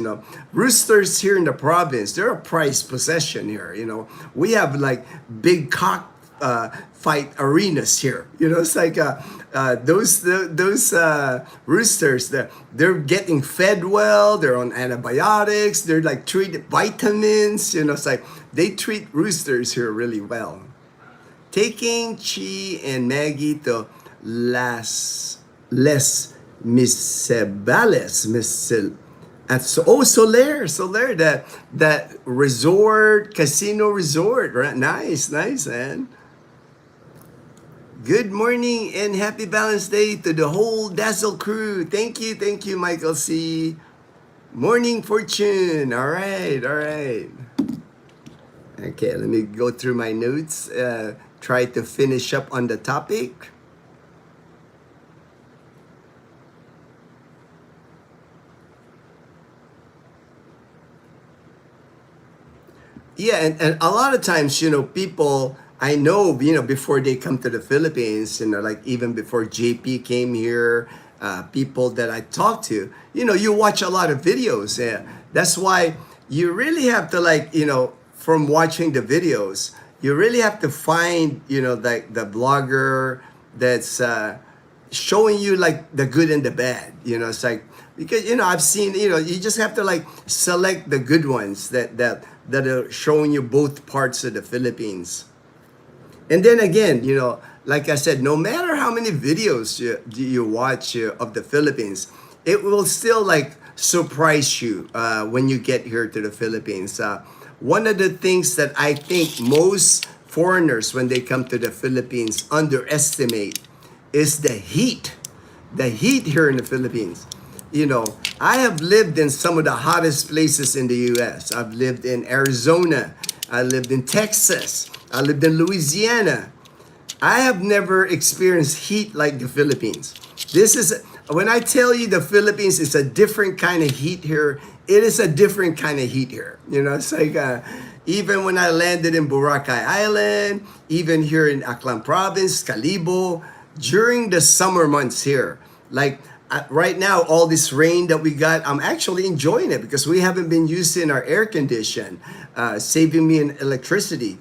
Roosters here in the province, they're a prized possession here. We have big cock fight arenas here. It's like those roosters. They're getting fed well. They're on antibiotics. They're treated vitamins. It's like they treat roosters here really well. Taking Chi and Maggie to Les Miserables, at Soler, that resort, casino resort, right? Nice, man. Good morning and happy Valentine's Day to the whole Dazzle crew. Thank you, Michael C. Morning Fortune. All right. Okay, let me go through my notes. Try to finish up on the topic. Yeah, and a lot of times, people I know, before they come to the Philippines, even before JP came here, people that I talk to, you watch a lot of videos. Yeah. That's why you really have to from watching the videos, you really have to find, the blogger that's showing you the good and the bad. It's like, because, I've seen, you just have to select the good ones that are showing you both parts of the Philippines. And then again, like I said, no matter how many videos you watch of the Philippines, it will still surprise you when you get here to the Philippines. one of the things that I think most foreigners, when they come to the Philippines, underestimate is the heat. The heat here in the Philippines. You know, I have lived in some of the hottest places in the US. I've lived in Arizona. I lived in Texas. I lived in Louisiana. I have never experienced heat like the Philippines. This is, when I tell you the Philippines is a different kind of heat here, it is a different kind of heat here. You know, it's like, even when I landed in Boracay Island, even here in Aklan Province, Calibo, during the summer months here, like right now, all this rain that we got, I'm actually enjoying it because we haven't been using our air condition, saving me in electricity.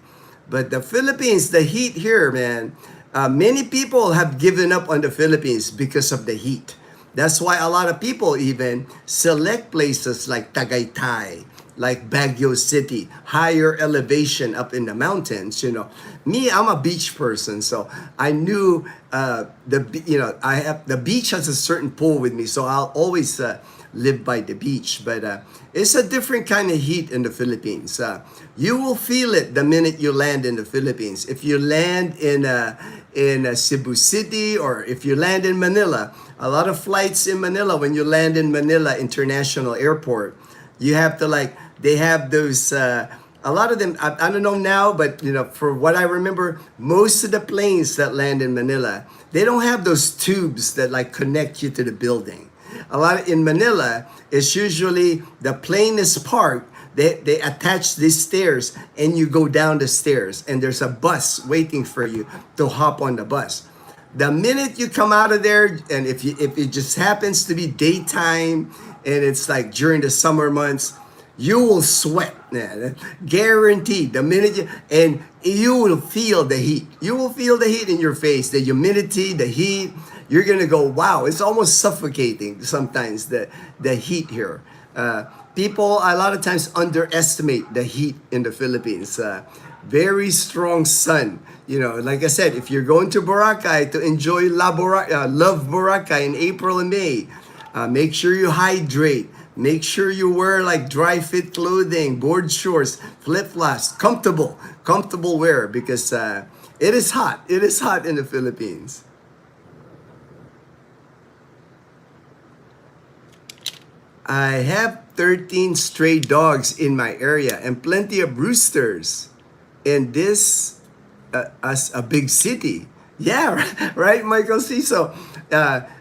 But the Philippines, the heat here, man, many people have given up on the Philippines because of the heat. That's why a lot of people even select places like Tagaytay, like Baguio City, higher elevation up in the mountains. You know, me, I'm a beach person, so I knew I have the beach has a certain pull with me, so I'll always live by the beach. But it's a different kind of heat in the Philippines. You will feel it the minute you land in the Philippines. If you land in Cebu City, or if you land in Manila, a lot of flights in Manila, when you land in Manila International Airport, you have to they have those, a lot of them, I don't know now, but you know, for what I remember, most of the planes that land in Manila, they don't have those tubes that like connect you to the building. A lot in Manila, it's usually the plane is parked, they attach these stairs and you go down the stairs and there's a bus waiting for you to hop on the bus. The minute you come out of there, and if it just happens to be daytime and it's like during the summer months, you will sweat, man. Guaranteed. The minute you will feel the heat. You will feel the heat in your face, the humidity, the heat. You're gonna go, wow, it's almost suffocating sometimes, the heat here. People a lot of times underestimate the heat in the Philippines. Very strong sun. You know, like I said, if you're going to Boracay to enjoy Love Boracay in April and May, make sure you hydrate. Make sure you wear like dry fit clothing, board shorts, flip-flops, comfortable wear, because it is hot. It is hot in the Philippines. I have 13 stray dogs in my area and plenty of roosters in this as a big city. Yeah, right, Michael C. So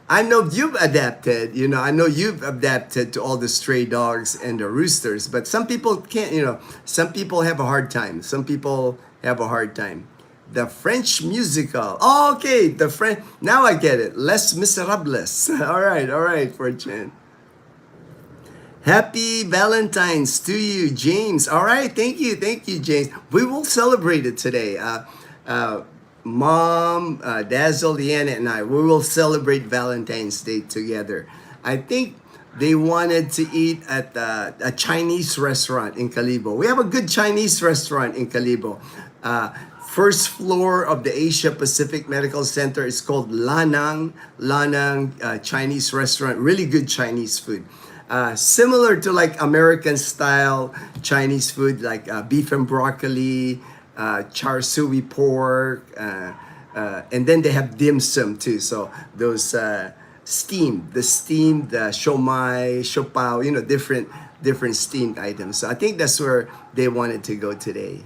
I know you've adapted, you know, I know you've adapted to all the stray dogs and the roosters, but some people can't, you know, some people have a hard time. Some people have a hard time. The French musical. Oh, okay, the French. Now I get it. Les Miserables. All right, Fortune. Happy Valentine's to you, James. All right, thank you, James. We will celebrate it today. Mom, Dazzle, Deanna, and I, we will celebrate Valentine's Day together. I think they wanted to eat at a Chinese restaurant in Calibo. We have a good Chinese restaurant in Calibo. First floor of the Asia Pacific Medical Center is called Lanang Chinese restaurant. Really good Chinese food. Similar to like American style Chinese food, like beef and broccoli, char siu pork, and then they have dim sum too. So those steamed shomai, shopao, you know, different steamed items. So I think that's where they wanted to go today.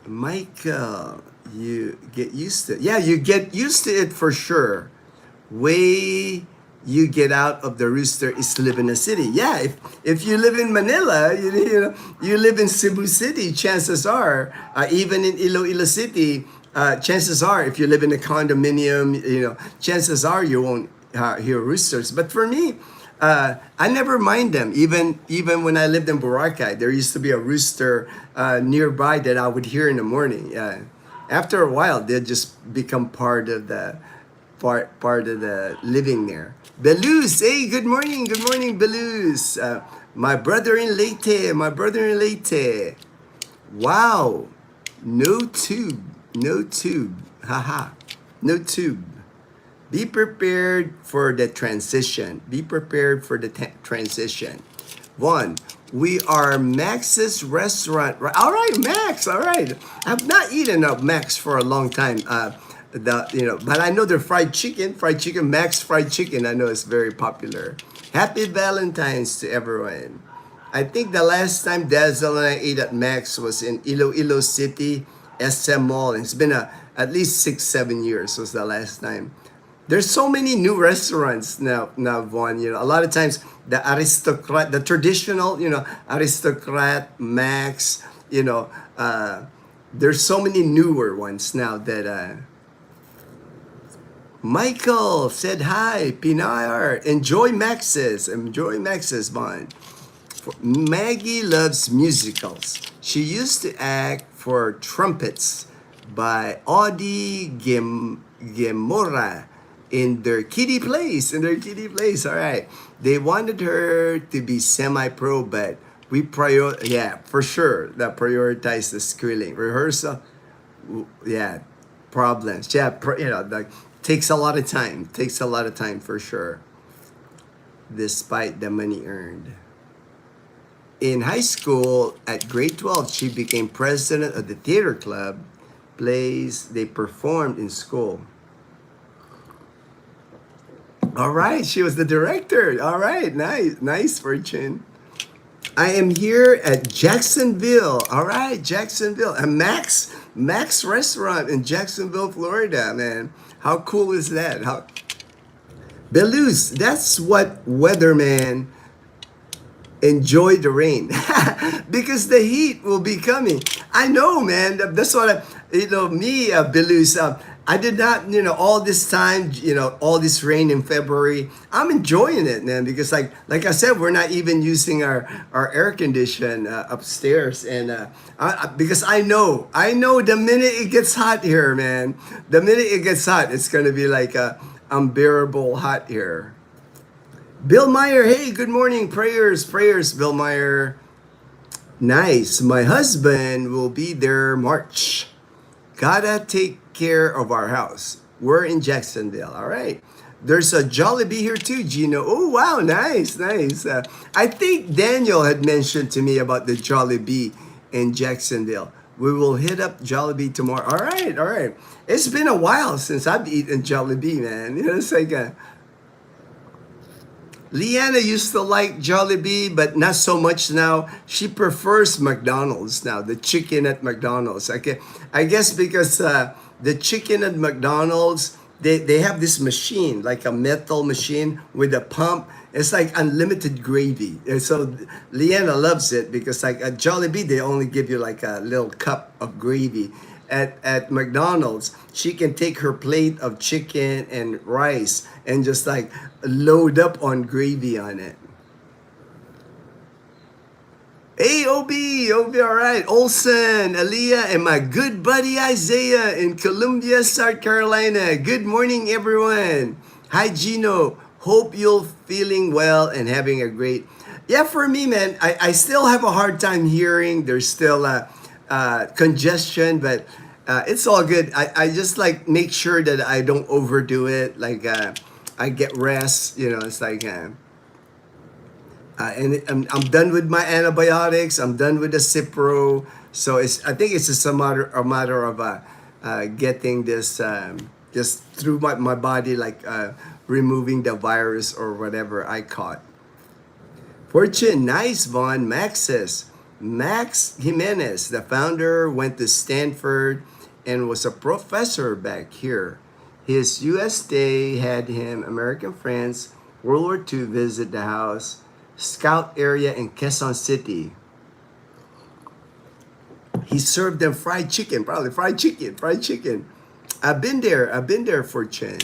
Michael, you get used to it. Yeah, you get used to it for sure. Way you get out of the rooster is live in a city. Yeah, if you live in Manila, you know, you live in Cebu City, chances are, even in Iloilo City, chances are, if you live in a condominium, you know, chances are you won't hear roosters. But for me, I never mind them. Even when I lived in Boracay, there used to be a rooster nearby that I would hear in the morning. After a while, they just become part of the living there. Belus, hey, good morning, Belus. My brother in Leyte. Wow, no tube, haha, no tube. Be prepared for the transition. Be prepared for the transition. One, we are Max's restaurant. All right, Max. All right. I've not eaten at Max for a long time. But I know their fried chicken. Max fried chicken. I know it's very popular. Happy Valentine's to everyone. I think the last time Dazzle and I ate at Max was in Iloilo City, SM Mall. It's been at least 6-7 years was the last time. There's so many new restaurants now, Vaughn. A lot of times the aristocrat, the traditional, aristocrat, Max, there's so many newer ones now that Michael said hi, Pinar. Enjoy Max's, Vaughn. Maggie loves musicals. She used to act for Trumpets by Audie Gemora in their kiddie place. All right. They wanted her to be semi-pro, but we for sure, that prioritize the schooling. Rehearsal, problems. Takes a lot of time for sure, despite the money earned. In high school, at grade 12, she became president of the theater club. Plays they performed in school. All right, she was the director. All right, nice, Fortune. I am here at Jacksonville. All right, Jacksonville. A Max restaurant in Jacksonville, Florida, man. How cool is that? Belus, that's what weatherman enjoy the rain because the heat will be coming. I know, man. That's what Belus. I did not, all this time, all this rain in February. I'm enjoying it, man, because like I said, we're not even using our air condition upstairs, and because I know the minute it gets hot here, man, the minute it gets hot, it's gonna be like unbearable hot here. Bill Meyer, hey, good morning, prayers, Bill Meyer. Nice. My husband will be there March. Gotta take care of our house. We're in Jacksonville. All right. There's a Jollibee here too, Ginno. Oh, wow. Nice. I think Daniel had mentioned to me about the Jollibee in Jacksonville. We will hit up Jollibee tomorrow. All right. It's been a while since I've eaten Jollibee, man. It's like Leanna used to like Jollibee, but not so much now. She prefers McDonald's now, the chicken at McDonald's. Okay, I guess because the chicken at McDonald's, they have this machine, like a metal machine with a pump. It's like unlimited gravy. And so Leanna loves it because like at Jollibee, they only give you like a little cup of gravy. At McDonald's, she can take her plate of chicken and rice and just like load up on gravy on it. Hey, Obi, all right. Olson, Aaliyah, and my good buddy Isaiah in Columbia, South Carolina. Good morning, everyone. Hi, Ginno. Hope you're feeling well and having a great... Yeah, for me, man, I still have a hard time hearing. There's still congestion, but it's all good. I just like make sure that I don't overdo it. Like I get rest, it's like... I'm done with my antibiotics. I'm done with the Cipro. So I think it's just a matter of getting this just through my body, like removing the virus or whatever I caught. Fortune, nice, Vaughn. Max Jimenez, the founder, went to Stanford and was a professor back here. His U.S. stay had him American friends, World War II visit the house, Scout area in Quezon City. He served them fried chicken, probably fried chicken. I've been there, Fortune.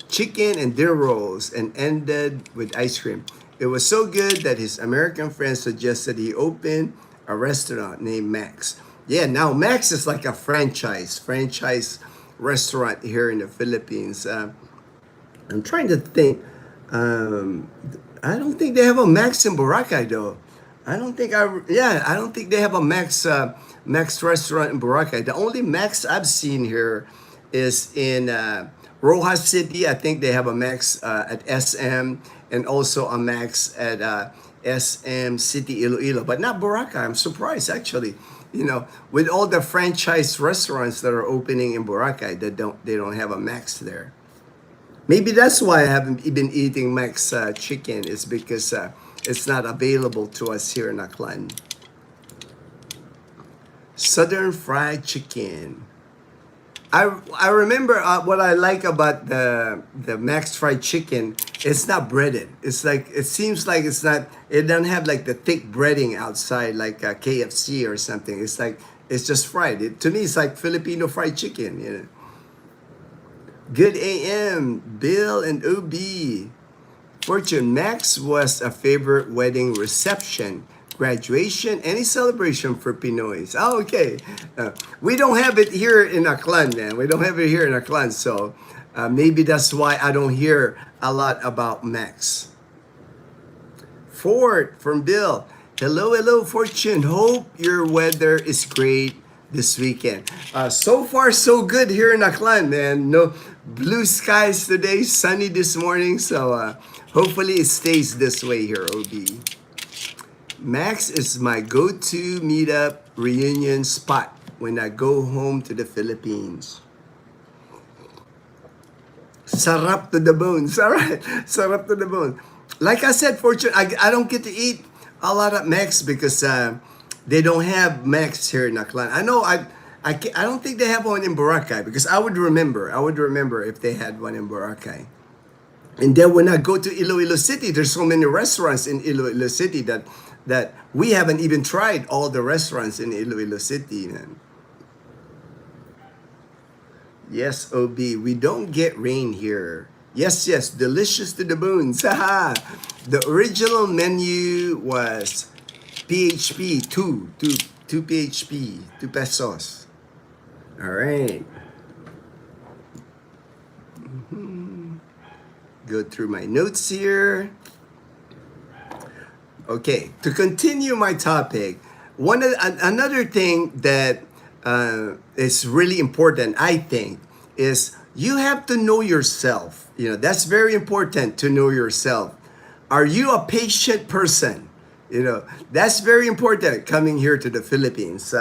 Chicken and dinner rolls and ended with ice cream. It was so good that his American friends suggested he open a restaurant named Max. Yeah, now Max is like a franchise restaurant here in the Philippines. I'm trying to think. I don't think they have a Max in Boracay though. I don't think they have a Max restaurant in Boracay. The only Max I've seen here is in Rojas City, I think they have a max at SM, and also a max at SM City Iloilo, but not Boracay. I'm surprised actually. With all the franchise restaurants that are opening in Boracay, they don't have a max there. Maybe that's why I haven't been eating max chicken. Is because it's not available to us here in Aklan. Southern fried chicken. I remember what I like about the Max fried chicken. It's not breaded. It's like it seems like it's not. It doesn't have like the thick breading outside like KFC or something. It's like it's just fried. To me, it's like Filipino fried chicken. Good AM, Bill and OB. Fortune, Max was a favorite wedding reception, graduation, any celebration for Pinoys. Oh, okay. We don't have it here in Aklan, man. We don't have it here in Aklan, so maybe that's why I don't hear a lot about Max. Fort from Bill. Hello, Fortune. Hope your weather is great this weekend. So far, so good here in Aklan, man. No blue skies today, sunny this morning, so hopefully it stays this way here, OB. Max is my go-to meetup reunion spot when I go home to the Philippines. Sarap to the bones. All right, sarap to the bone. Like I said, Fortune, I don't get to eat a lot of Max because they don't have Max here in Aklan. I know I don't think they have one in Boracay because I would remember if they had one in Boracay. And then when I go to Iloilo City, there's so many restaurants in Iloilo City that we haven't even tried all the restaurants in Iloilo City, man. Yes, OB, we don't get rain here. Yes, delicious to the bones. Haha. The original menu was PHP, 2 PHP, 2 pesos. All right. Go through my notes here. Okay, to continue my topic, another thing that is really important, I think, is you have to know yourself. That's very important to know yourself. Are you a patient person? That's very important coming here to the Philippines.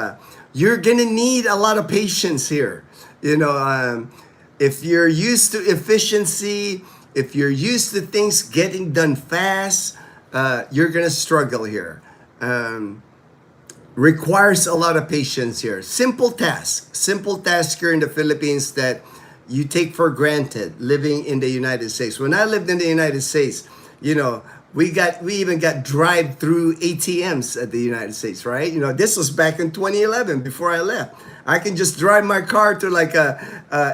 You're gonna need a lot of patience here. If you're used to efficiency, if you're used to things getting done fast, you're gonna struggle here. Requires a lot of patience here. Simple task here in the Philippines that you take for granted living in the United States. When I lived in the United States, we even got drive-through ATMs at the United States, right? This was back in 2011 before I left. I can just drive my car to like a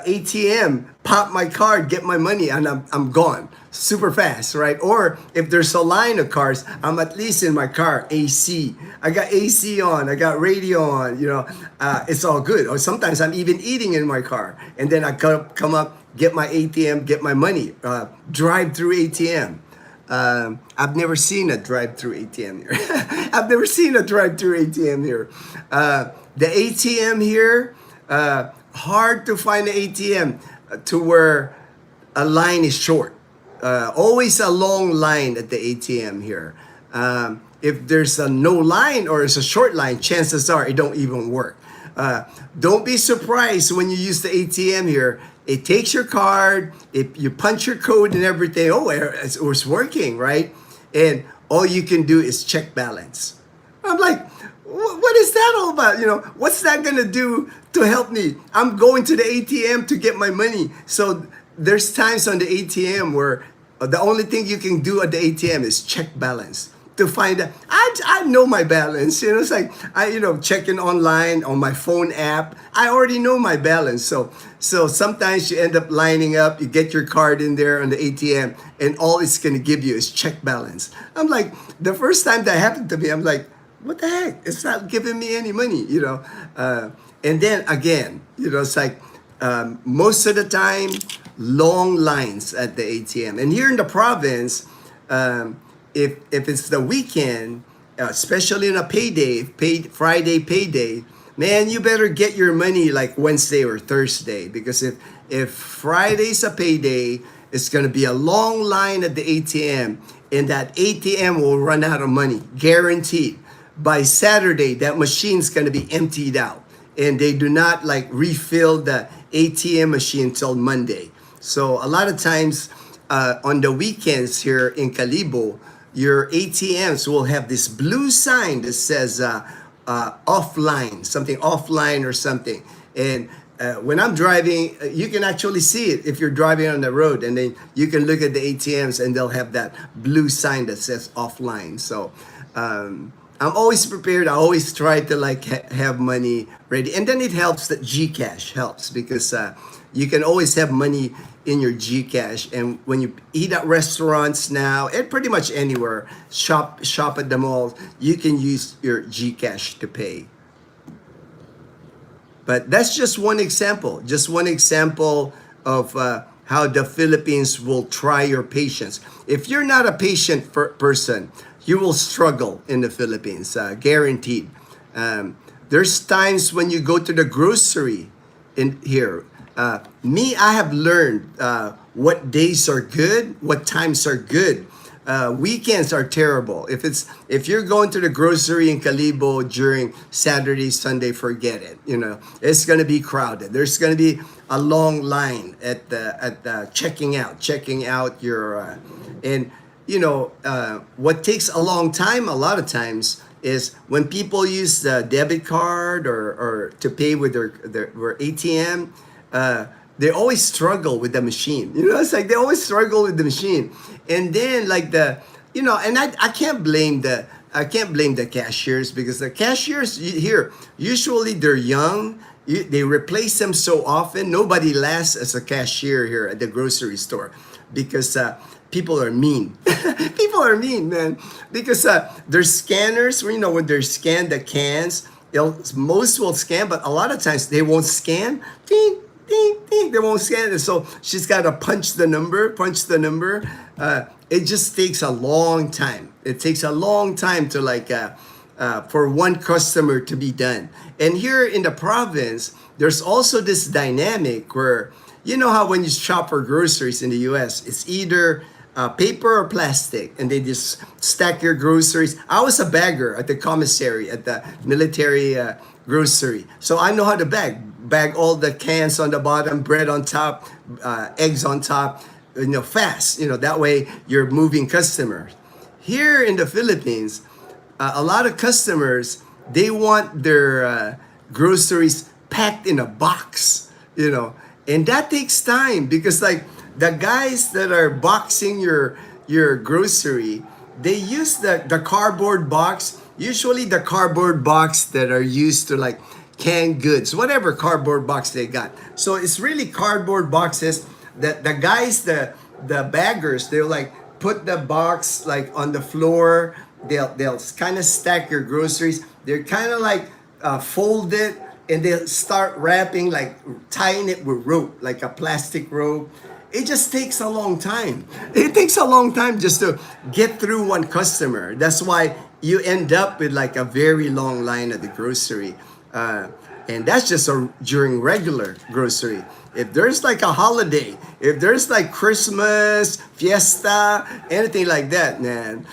ATM, pop my card, get my money, and I'm gone super fast, right? Or if there's a line of cars, I'm at least in my car, AC. I got AC on, I got radio on, it's all good. Or sometimes I'm even eating in my car. And then I come up, get my ATM, get my money, drive through ATM. I've never seen a drive-through ATM here. I've never seen a drive-through ATM here. The ATM here, hard to find an ATM to where a line is short. Always a long line at the ATM here. If there's a no line or it's a short line, chances are it don't even work. Don't be surprised when you use the ATM here. It takes your card, you punch your code and everything. Oh, it's working, right? And all you can do is check balance. I'm like, what is that all about? What's that gonna do to help me? I'm going to the ATM to get my money. So there's times on the ATM where the only thing you can do at the ATM is check balance to find out. I know my balance. It's like checking online on my phone app. I already know my balance. So sometimes you end up lining up. You get your card in there on the ATM, and all it's gonna give you is check balance. I'm like, the first time that happened to me, I'm like, what the heck? It's not giving me any money. And then again, it's like most of the time, long lines at the ATM. And here in the province, if it's the weekend, especially on a Friday payday, man, you better get your money like Wednesday or Thursday, because if Friday's a payday, it's going to be a long line at the ATM, and that ATM will run out of money, guaranteed. By Saturday, that machine's going to be emptied out, and they do not like refill the ATM machine till Monday. So a lot of times on the weekends here in Calibo, your ATMs will have this blue sign that says offline, something offline or something. And when I'm driving, you can actually see it if you're driving on the road, and then you can look at the ATMs and they'll have that blue sign that says offline. So I'm always prepared. I always try to like have money ready, and then it helps that Gcash helps because you can always have money in your Gcash. And when you eat at restaurants now, and pretty much anywhere, shop at the mall, you can use your Gcash to pay. But that's just one example of how the Philippines will try your patience. If you're not a patient person, you will struggle in the Philippines, guaranteed. There's times when you go to the grocery in here. I have learned what days are good, what times are good. Weekends are terrible. If you're going to the grocery in Calibo during Saturday, Sunday, forget it. You know, it's going to be crowded. There's going to be a long line at the checking out your and you know what takes a long time a lot of times is when people use the debit card or to pay with their ATM. They always struggle with the machine. You know, it's like they always struggle with the machine. And then like and I can't blame the cashiers, because the cashiers here, usually they're young. They replace them so often. Nobody lasts as a cashier here at the grocery store because people are mean. People are mean, man. Because their scanners, you know, when they scan the cans, most will scan, but a lot of times they won't scan. Ding, ding, ding. They won't scan it. So she's got to punch the number. It just takes a long time. It takes a long time to like for one customer to be done. And here in the province, there's also this dynamic where, you know how when you shop for groceries in the US, it's either paper or plastic, and they just stack your groceries. I was a bagger at the commissary at the military grocery, so I know how to bag all the cans on the bottom, bread on top, eggs on top, you know, fast. You know, that way you're moving customers. Here in the Philippines, a lot of customers, they want their groceries packed in a box, you know, and that takes time because like the guys that are boxing your grocery, they use the cardboard box, usually the cardboard box that are used to like canned goods, whatever cardboard box they got. So it's really cardboard boxes that the guys, the baggers, they'll like put the box like on the floor. They'll kind of stack your groceries. They're kind of like fold it, and they'll start wrapping, like tying it with rope, like a plastic rope. It just takes a long time. It takes a long time just to get through one customer. That's why you end up with like a very long line at the grocery. And that's just during regular grocery. If there's like a holiday, if there's like Christmas, fiesta, anything like that, man,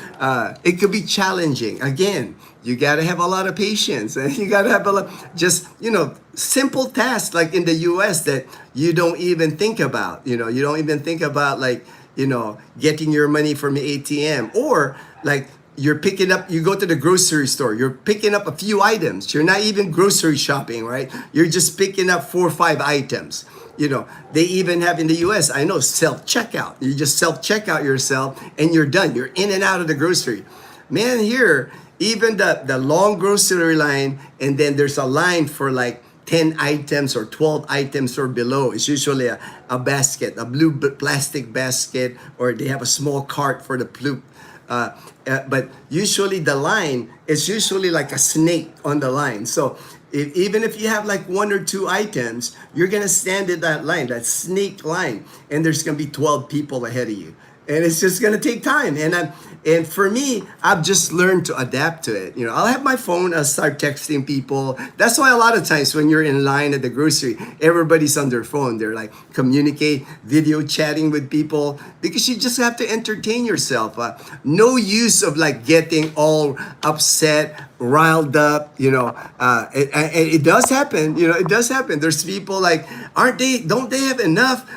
it could be challenging. Again, you gotta have a lot of patience, and you gotta have a lot, just, you know, simple tasks like in the US that you don't even think about. You know, you don't even think about like, you know, getting your money from the ATM, or like you're picking up, you go to the grocery store, you're picking up a few items. You're not even grocery shopping, right? You're just picking up 4 or 5 items. You know, they even have in the US, I know, self-checkout. You just self-checkout yourself and you're done. You're in and out of the grocery. Man, here, even the long grocery line, and then there's a line for like 10 items or 12 items or below. It's usually a basket, a blue plastic basket, or they have a small cart for the blue. But usually the line is usually like a snake on the line. So even if you have like 1 or 2 items, you're gonna stand in that line, that snake line, and there's gonna be 12 people ahead of you, and it's just gonna take time. And And for me, I've just learned to adapt to it. I'll have my phone, I'll start texting people. That's why a lot of times when you're in line at the grocery, everybody's on their phone. They're like communicate, video chatting with people, because you just have to entertain yourself. No use of like getting all upset, riled up. It does happen. It does happen. There's people like, don't they have enough?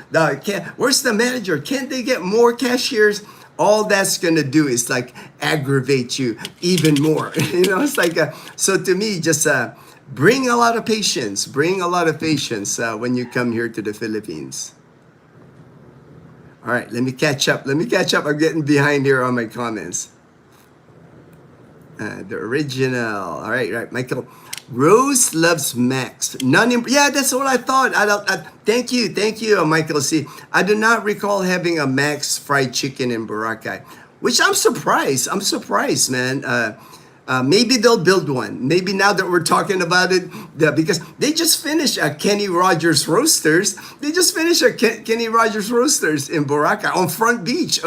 Where's the manager? Can't they get more cashiers? All that's gonna do is like aggravate you even more. It's like, so to me, just bring a lot of patience. Bring a lot of patience when you come here to the Philippines. All right, let me catch up. I'm getting behind here on my comments. The original. All right, Michael. Rose loves Max. Yeah, that's what I thought. Thank you, Michael. See, I do not recall having a Max fried chicken in Boracay, which I'm surprised. Man. Maybe they'll build one. Maybe now that we're talking about it, because they just finished a Kenny Rogers Roasters. They just finished a Kenny Rogers Roasters in Boracay on Front Beach.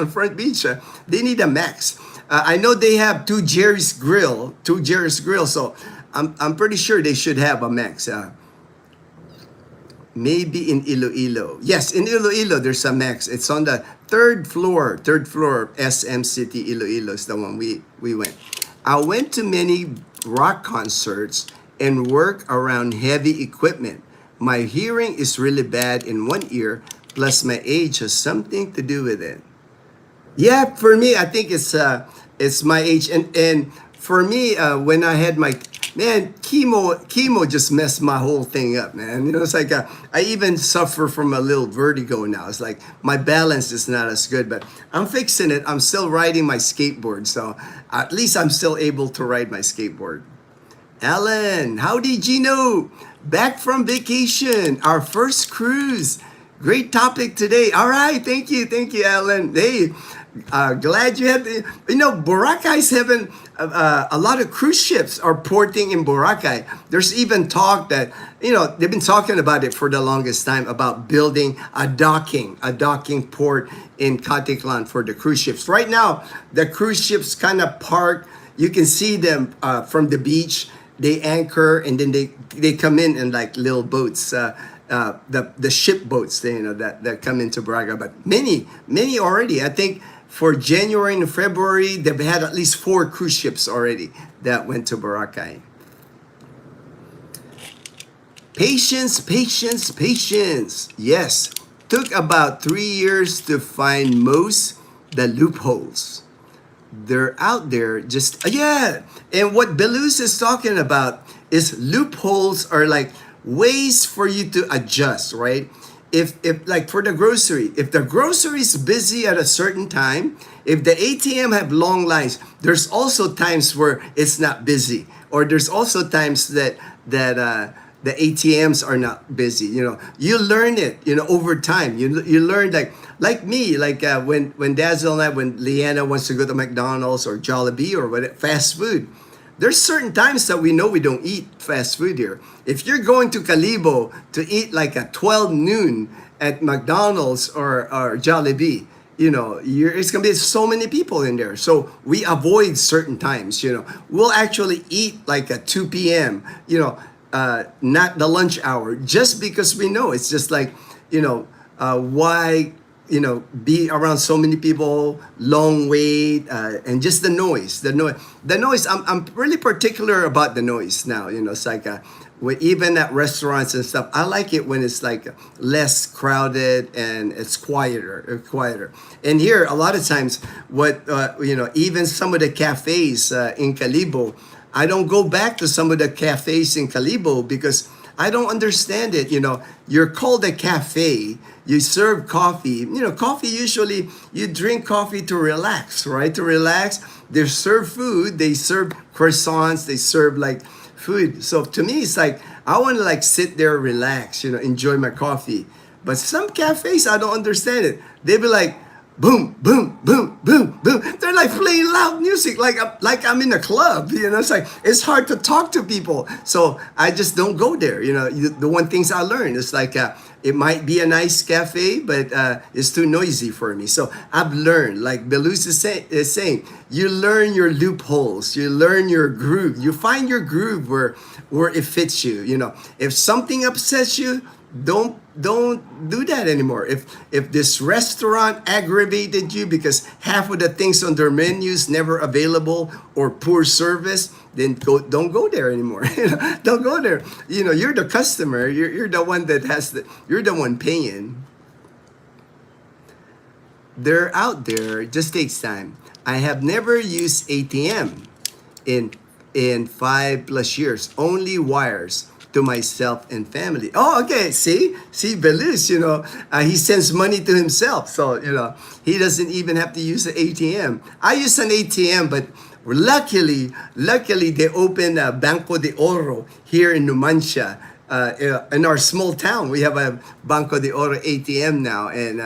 They need a Max. I know they have two Jerry's Grill. So I'm pretty sure they should have a Max. Maybe in Iloilo. Yes, in Iloilo there's a Max. It's on the third floor SM City. Iloilo is the one we went. I went to many rock concerts and work around heavy equipment. My hearing is really bad in one ear, plus my age has something to do with it. Yeah, for me, I think it's my age, and for me, when I had my chemo just messed my whole thing up, man. It's like I even suffer from a little vertigo now. It's like my balance is not as good, but I'm fixing it. I'm still riding my skateboard, so at least I'm still able to ride my skateboard. Alan, howdy, Ginno. Back from vacation, our first cruise. Great topic today. All right, thank you, Alan. Hey, glad you had Boracay's having a lot of cruise ships are porting in Boracay. There's even talk that, they've been talking about it for the longest time, about building a docking port in Caticlan for the cruise ships. Right now, the cruise ships kind of park. You can see them from the beach. They anchor and then they come in like little boats. The ship boats, that come into Boracay, but many already. I think for January and February, they've had at least 4 cruise ships already that went to Boracay. Patience. Yes, took about 3 years to find most the loopholes. They're out there, just yeah. And what Belus is talking about is loopholes are like ways for you to adjust, right? If like for the grocery, if the grocery is busy at a certain time, if the ATM have long lines, there's also times where it's not busy, or there's also times that the ATMs are not busy. You learn it, over time. You learn like me, when Dazzle and I, when Leanna wants to go to McDonald's or Jollibee or what, fast food. There's certain times that we know we don't eat fast food here. If you're going to Calibo to eat like at 12 noon at McDonald's or Jollibee, it's going to be so many people in there. So we avoid certain times, We'll actually eat like at 2 p.m., not the lunch hour, just because we know it's just like, why be around so many people, long wait, and just the noise. I'm really particular about the noise now. It's like even at restaurants and stuff, I like it when it's like less crowded and it's quieter. And here, a lot of times, even some of the cafes in Calibo, I don't go back to some of the cafes in Calibo because I don't understand it. You're called a cafe. You serve coffee. Coffee, usually you drink coffee to relax, right? To relax. They serve food. They serve croissants. They serve like food. So to me, it's like, I want to like sit there, relax, enjoy my coffee. But some cafes, I don't understand it. They be like, boom, boom, boom, boom, boom. They're like playing loud music, like I'm in a club. It's like it's hard to talk to people, so I just don't go there. The one things I learned is like it might be a nice cafe, but it's too noisy for me. So I've learned, like Belus is saying, you learn your loopholes, you learn your groove, you find your groove where it fits you. If something upsets you, don't do that anymore. If this restaurant aggravated you because half of the things on their menus never available or poor service, then don't go there anymore. Don't go there. You're the customer. You're the one that you're the one paying. They're out there. It just takes time. I have never used ATM in 5+ years. Only wires to myself and family. Oh, okay. See, Belis, he sends money to himself. So, he doesn't even have to use an ATM. I use an ATM, but luckily, they opened a Banco de Oro here in Numancia. In our small town, we have a Banco de Oro ATM now, and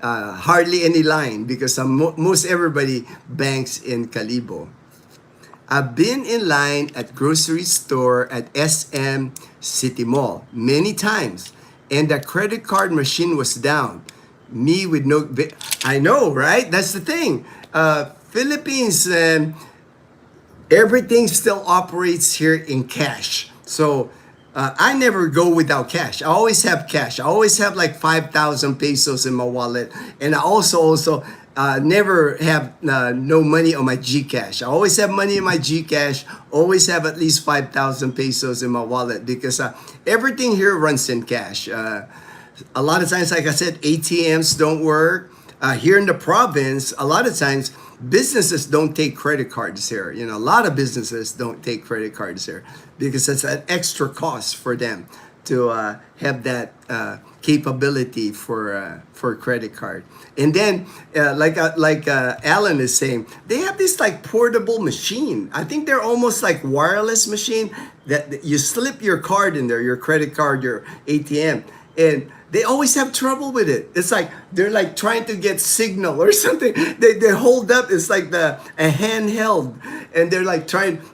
hardly any line because most everybody banks in Calibo. I've been in line at grocery store at SM City Mall many times, and the credit card machine was down. Me with no, I know, right? That's the thing. Philippines, everything still operates here in cash. So I never go without cash. I always have cash. I always have like 5,000 pesos in my wallet, and I also never have no money on my GCash. I always have money in my GCash, always have at least 5,000 pesos in my wallet because everything here runs in cash. A lot of times, like I said, ATMs don't work. Here in the province, a lot of times, businesses don't take credit cards here. A lot of businesses don't take credit cards here because it's an extra cost for them to have that capability for credit card. And then, like Alan is saying, they have this like portable machine. I think they're almost like wireless machine that you slip your card in there, your credit card, your ATM, and they always have trouble with it. It's like they're like trying to get signal or something. They hold up. It's like a handheld, and they're like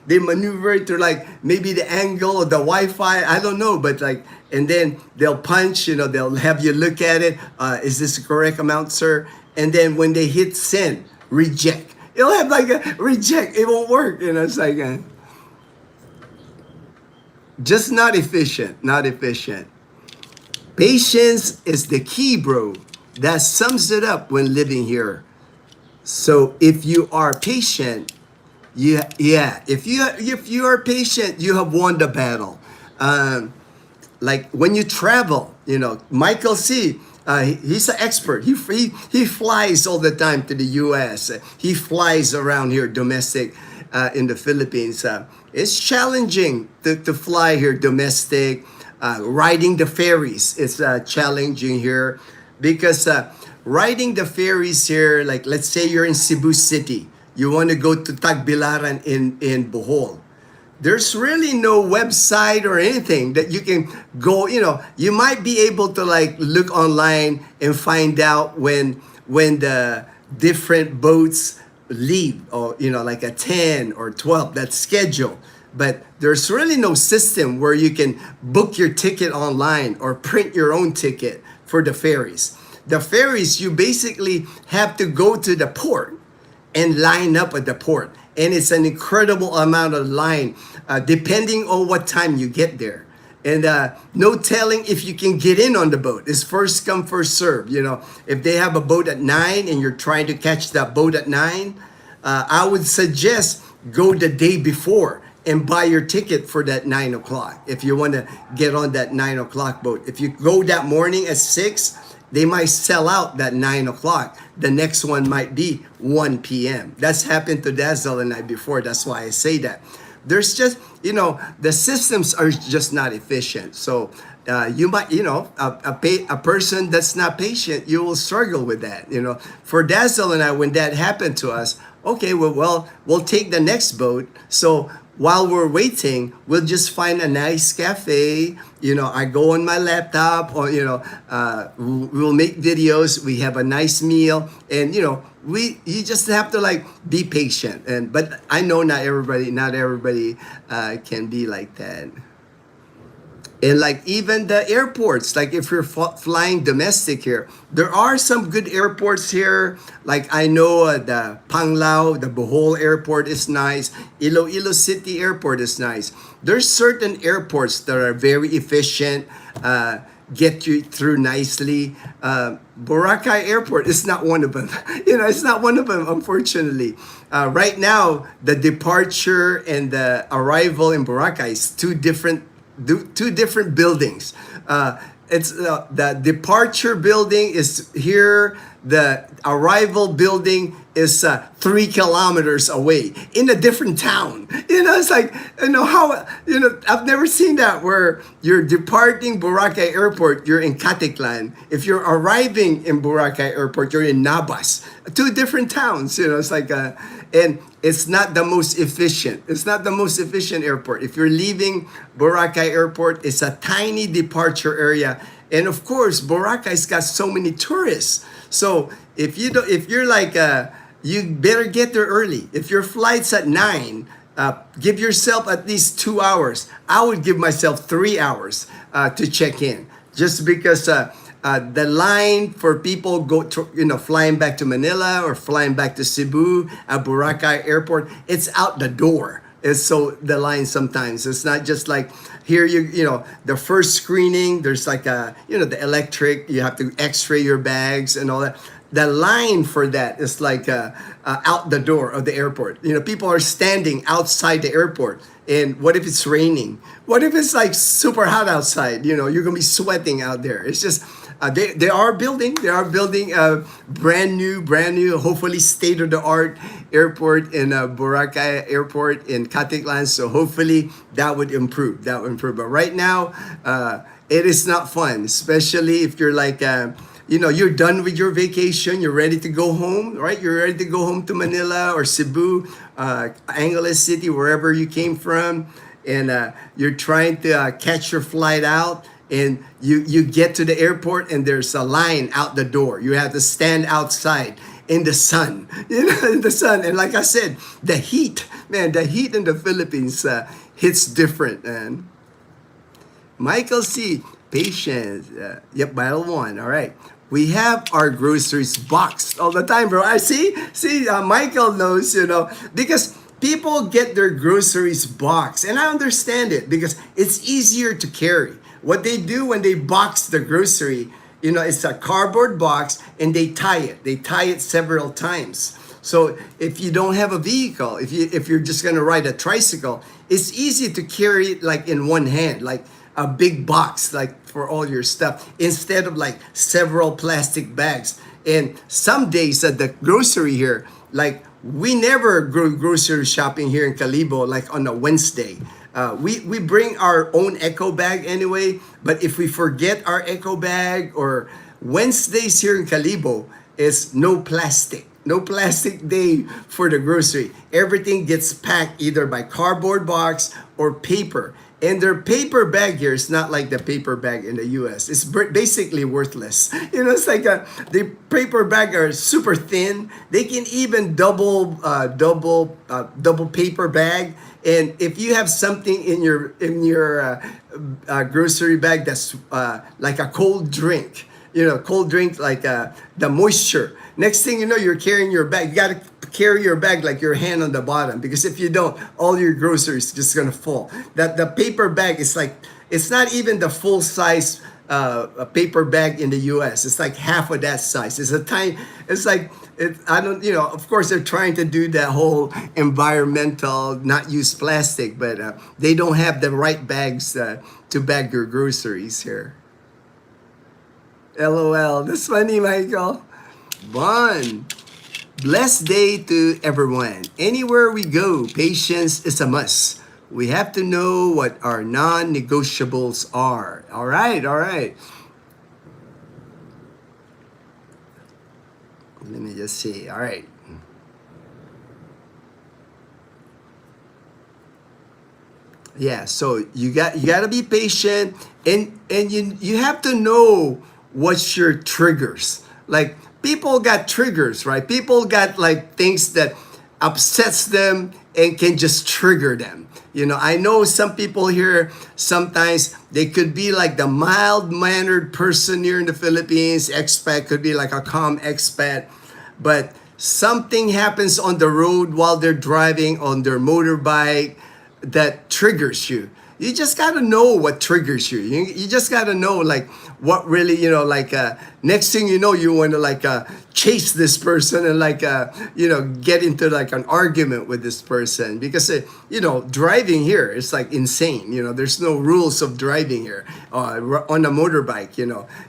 they maneuver it to like maybe the angle of the Wi-Fi. I don't know, but like, and then they'll punch. They'll have you look at it. Is this the correct amount, sir? And then when they hit send, reject. It'll have like a reject. It won't work. It's like just not efficient. Not efficient. Patience is the key, bro. That sums it up when living here. So if you are patient, if you are patient, you have won the battle. Like when you travel, Michael C. He's an expert. He flies all the time to the U.S. He flies around here, domestic, in the Philippines. It's challenging to fly here, domestic. Riding the ferries is challenging here because riding the ferries here, like let's say you're in Cebu City, you want to go to Tagbilaran in Bohol. There's really no website or anything that you can go. You might be able to like look online and find out when the different boats leave, or like a 10 or 12, that's scheduled. But there's really no system where you can book your ticket online or print your own ticket for the ferries. The ferries, you basically have to go to the port and line up at the port. And it's an incredible amount of line, depending on what time you get there. And no telling if you can get in on the boat. It's first come, first serve. If they have a boat at 9 and you're trying to catch that boat at 9, I would suggest go the day before and buy your ticket for that 9 o'clock if you want to get on that 9 o'clock boat. If you go that morning at 6, they might sell out that 9 o'clock. The next one might be 1 p.m. That's happened to Dazzle and I before. That's why I say that. There's just, the systems are just not efficient. So you might, a person that's not patient, you will struggle with that. For Dazzle and I, when that happened to us, okay, well, we'll take the next boat. So while we're waiting, we'll just find a nice cafe. I go on my laptop, or we'll make videos. We have a nice meal, and you just have to like be patient. But I know not everybody can be like that. And like even the airports, like if you're flying domestic here, there are some good airports here. Like I know the Panglao, the Bohol airport is nice. Iloilo City airport is nice. There's certain airports that are very efficient, get you through nicely. Boracay airport is not one of them. It's not one of them, unfortunately. Right now, the departure and the arrival in Boracay is two different buildings. It's the departure building is here. The arrival building is 3 kilometers away in a different town. It's like how I've never seen that where you're departing Boracay Airport, you're in Caticlan. If you're arriving in Boracay Airport, you're in Nabas. Two different towns. It's like and it's not the most efficient. It's not the most efficient airport. If you're leaving Boracay Airport, it's a tiny departure area. And of course, Boracay's got so many tourists. So if you're like, you better get there early. If your flight's at 9, give yourself at least 2 hours. I would give myself 3 hours to check in, just because the line for people flying back to Manila or flying back to Cebu at Boracay Airport, it's out the door. And so the line sometimes, it's not just like here, the first screening, there's like the electric, you have to x-ray your bags and all that. The line for that is like out the door of the airport. People are standing outside the airport. And what if it's raining? What if it's like super hot outside? You're going to be sweating out there. It's just, they are building a brand new, hopefully state-of-the-art airport in Boracay Airport in Caticlan. So hopefully that would improve. But right now, it is not fun, especially if you're like, you're done with your vacation, you're ready to go home, right? You're ready to go home to Manila or Cebu, Angeles City, wherever you came from, and you're trying to catch your flight out, and you get to the airport and there's a line out the door. You have to stand outside in the sun, in the sun. And like I said, the heat in the Philippines hits different, man. Michael C. Patience. Yep, battle one. All right. We have our groceries boxed all the time, bro. I see. Michael knows, because people get their groceries boxed, and I understand it because it's easier to carry. What they do when they box the grocery, it's a cardboard box and they tie it. They tie it several times. So if you don't have a vehicle, if you're just gonna ride a tricycle, it's easy to carry it like in one hand, like a big box, like for all your stuff, instead of like several plastic bags. And some days at the grocery here, like we never go grocery shopping here in Calibo, like on a Wednesday. We bring our own eco bag anyway, but if we forget our eco bag, or Wednesdays here in Calibo is no plastic day for the grocery. Everything gets packed either by cardboard box or paper. And their paper bag here is not like the paper bag in the US. It's basically worthless. It's like the paper bag are super thin. They can even double paper bag. And if you have something in your grocery bag that's like a cold drink, like the moisture. Next thing you know, you're carrying your bag. You got to carry your bag like your hand on the bottom, because if you don't, all your groceries just gonna fall. That the paper bag is like, it's not even the full size paper bag in the US. It's like half of that size. It's a tiny. It's like of course they're trying to do that whole environmental, not use plastic, but they don't have the right bags to bag your groceries here. LOL. That's funny, Michael. One. Blessed day to everyone. Anywhere we go, patience is a must. We have to know what our non-negotiables are. All right. Let me just see. All right. Yeah, so you got to be patient, and you have to know what's your triggers. Like people got triggers, right? People got like things that upsets them and can just trigger them. I know some people here, sometimes they could be like the mild-mannered person here in the Philippines. Expat could be like a calm expat, but something happens on the road while they're driving on their motorbike that triggers you. You just got to know what triggers you. You just got to know like what really, like next thing you know, you want to like chase this person and like, get into like an argument with this person because, driving here is like insane. There's no rules of driving here on a motorbike.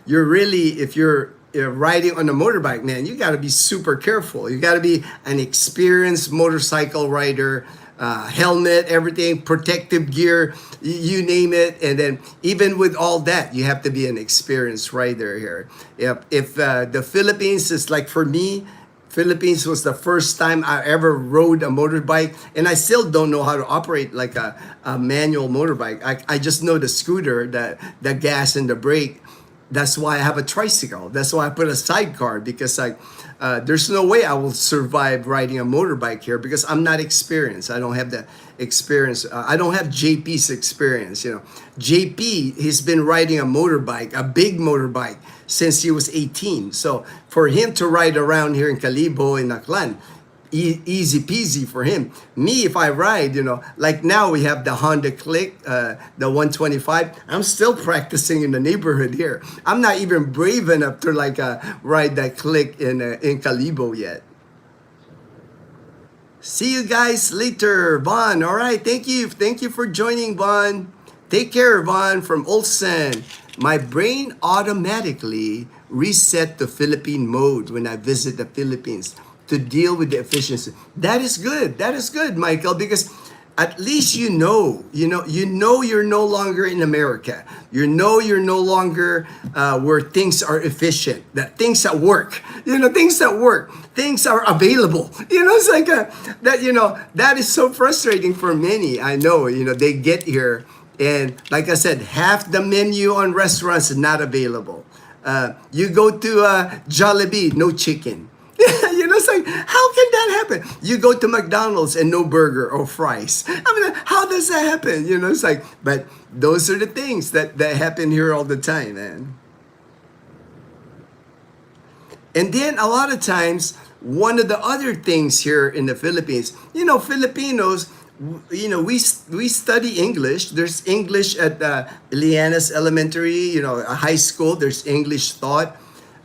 You're really, if you're riding on a motorbike, man, you got to be super careful. You got to be an experienced motorcycle rider, helmet, everything, protective gear, you name it. And then even with all that, you have to be an experienced rider here. If the Philippines is like, for me, Philippines was the first time I ever rode a motorbike, and I still don't know how to operate like a manual motorbike. I just know the scooter, the gas and the brake. That's why I have a tricycle. That's why I put a sidecar, because there's no way I will survive riding a motorbike here because I'm not experienced. I don't have the experience. I don't have JP's experience. JP, he's been riding a motorbike, a big motorbike, since he was 18. So for him to ride around here in Calibo, in Aklan, easy peasy for him. Me, if I ride, like now we have the Honda Click, the 125. I'm still practicing in the neighborhood here. I'm not even brave enough to like ride that Click in Calibo yet. See you guys later, Vaughn. All right, thank you for joining, Vaughn. Take care, Vaughn from Olsen. My brain automatically reset to Philippine mode when I visit the Philippines to deal with the efficiency. That is good. That is good, Michael, because at least you're no longer in America. You're no longer where things are efficient. That things that work. Things that work. Things are available. It's like that is so frustrating for many. I know. They get here and like I said, half the menu on restaurants is not available. You go to Jollibee, no chicken. It's like, how can that happen? You go to McDonald's and no burger or fries. How does that happen? It's like, but those are the things that happen here all the time, man. And then a lot of times, one of the other things here in the Philippines, Filipinos, we study English. There's English at Ilianas Elementary, a high school. There's English taught,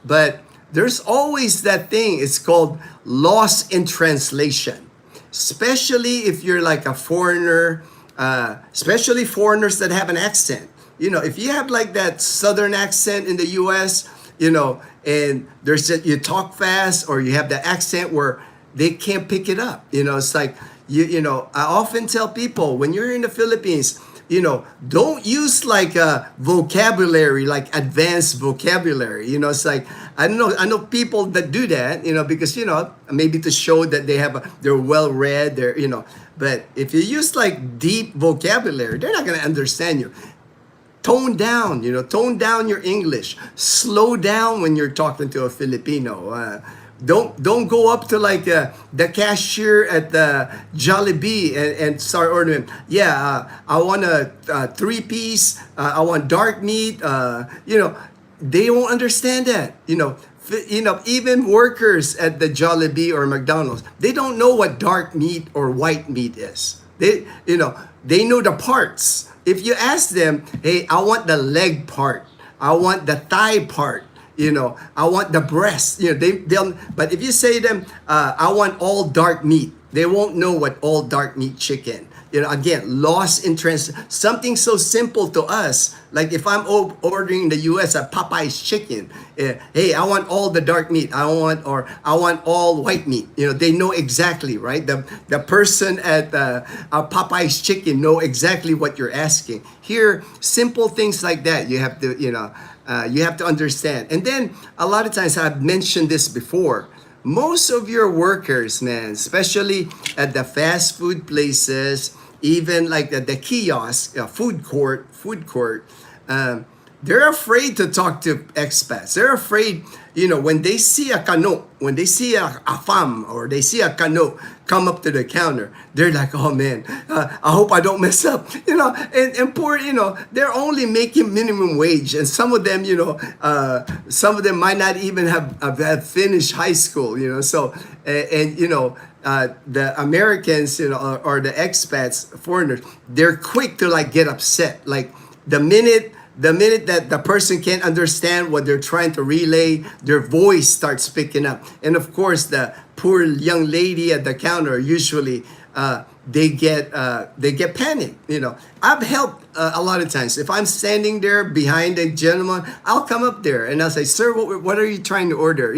but there's always that thing. It's called loss in translation, especially if you're like a foreigner, especially foreigners that have an accent. If you have like that southern accent in the U.S., and you talk fast or you have the accent where they can't pick it up. It's like, I often tell people when you're in the Philippines, don't use like a vocabulary, like advanced vocabulary. It's like, I know people that do that, because, maybe to show that they're well read, but if you use like deep vocabulary, they're not going to understand you. Tone down your English. Slow down when you're talking to a Filipino. Don't go up to like the cashier at the Jollibee and start ordering. Yeah, I want a 3-piece. I want dark meat. They won't understand that. Even workers at the Jollibee or McDonald's, they don't know what dark meat or white meat is. They know the parts. If you ask them, hey, I want the leg part. I want the thigh part. I want the breast. They'll. But if you say to them, I want all dark meat, they won't know what all dark meat chicken. Again, lost in something so simple to us. Like if I'm ordering in the U.S. a Popeye's chicken, hey, I want all the dark meat. I want all white meat. They know exactly, right? The person at Popeye's chicken know exactly what you're asking. Here, simple things like that you have to, you have to understand. And then a lot of times, I've mentioned this before, most of your workers, man, especially at the fast food places, even like the kiosk, food court. Um, they're afraid to talk to expats. They're afraid, when they see a cano, when they see a fam or they see a cano come up to the counter, they're like, oh man, I hope I don't mess up, and poor, they're only making minimum wage. And some of them, some of them might not even have finished high school, so, the Americans, or the expats, foreigners, they're quick to like get upset. Like the minute that the person can't understand what they're trying to relay, their voice starts picking up. And of course, the poor young lady at the counter, usually they get panicked. I've helped a lot of times. If I'm standing there behind a gentleman, I'll come up there and I'll say, sir, what are you trying to order?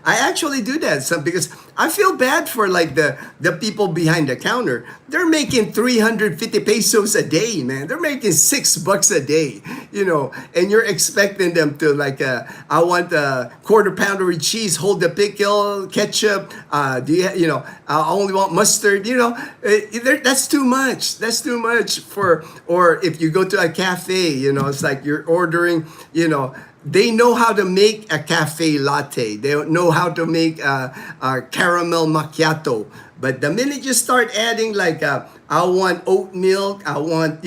I actually do that because I feel bad for like the people behind the counter. They're making 350 pesos a day, man. They're making $6 a day, and you're expecting them to like, I want a quarter pounder with cheese, hold the pickle, ketchup. I only want mustard, that's too much. That's too much or if you go to a cafe, it's like you're ordering, they know how to make a cafe latte. They know how to make a caramel macchiato. But the minute you start adding like, I want oat milk, I want,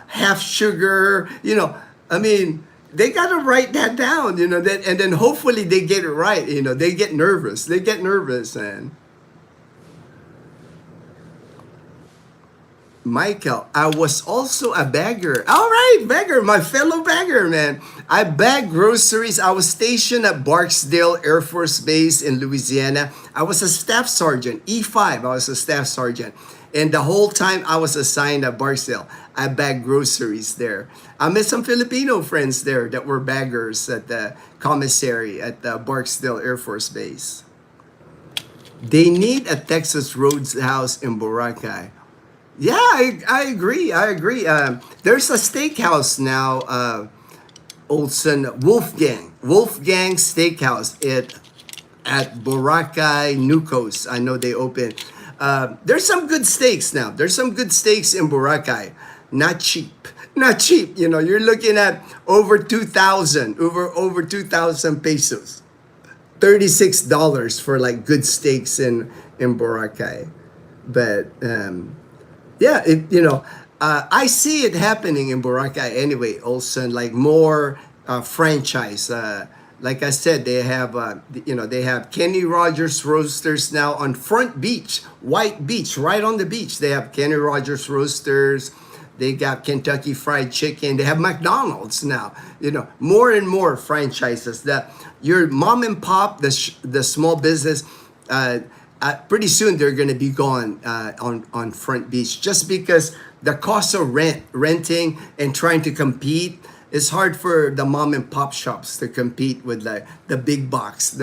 half sugar, they got to write that down, and then hopefully they get it right. They get nervous. And Michael, I was also a bagger. All right, bagger, my fellow bagger, man. I bagged groceries. I was stationed at Barksdale Air Force Base in Louisiana. I was a staff sergeant, E5. I was a staff sergeant. And the whole time I was assigned at Barksdale, I bagged groceries there. I met some Filipino friends there that were baggers at the commissary at the Barksdale Air Force Base. They need a Texas Roadhouse in Boracay. Yeah, I agree. There's a steakhouse now, Olson, Wolfgang Steakhouse at Boracay, Nucos. I know they opened. There's some good steaks now. There's some good steaks in Boracay. Not cheap. You're looking at over 2,000 pesos. $36 for like good steaks in Boracay. But yeah, I see it happening in Boracay anyway. Also, like more franchise. Like I said, they have they have Kenny Rogers Roasters now on Front Beach, White Beach, right on the beach. They have Kenny Rogers Roasters. They got Kentucky Fried Chicken. They have McDonald's now. More and more franchises. Your mom and pop, the small business. Pretty soon they're going to be gone on Front Beach, just because the cost of renting and trying to compete. It's hard for the mom and pop shops to compete with the big box.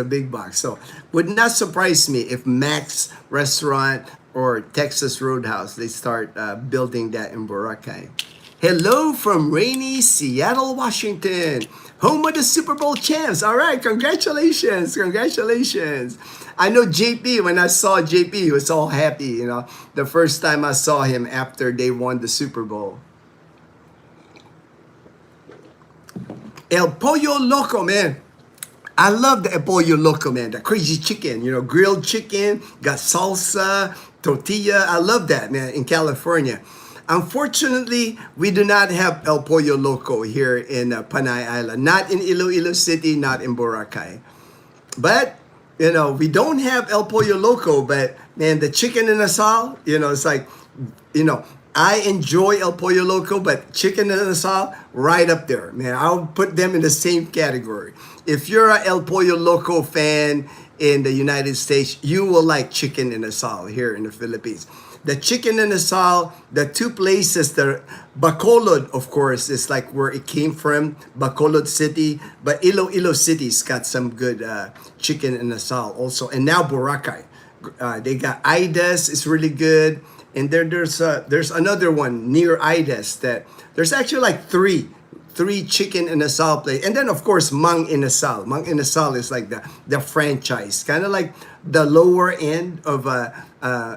So would not surprise me if Max Restaurant or Texas Roadhouse, they start building that in Boracay. Hello from rainy Seattle, Washington, home of the Super Bowl champs. All right, congratulations. I know JP, when I saw JP, he was all happy, the first time I saw him after they won the Super Bowl. El Pollo Loco, man. I love the El Pollo Loco, man. The crazy chicken, grilled chicken, got salsa, tortilla. I love that, man, in California. Unfortunately, we do not have El Pollo Loco here in Panay Island. Not in Iloilo City, not in Boracay. But, we don't have El Pollo Loco, but, man, the chicken in asal, it's like, I enjoy El Pollo Loco, but chicken and asal, right up there, man. I'll put them in the same category. If you're a El Pollo Loco fan in the United States, you will like chicken and asal here in the Philippines. The chicken and asal, the two places, the Bacolod, of course, is like where it came from, Bacolod City. But Iloilo City's got some good chicken and asal also. And now Boracay. They got Ida's, is really good. And there's another one near Ida's that there's actually like three 3 chicken inasal plate. And then, of course, Mang Inasal. Mang Inasal is like the franchise. Kind of like the lower end of,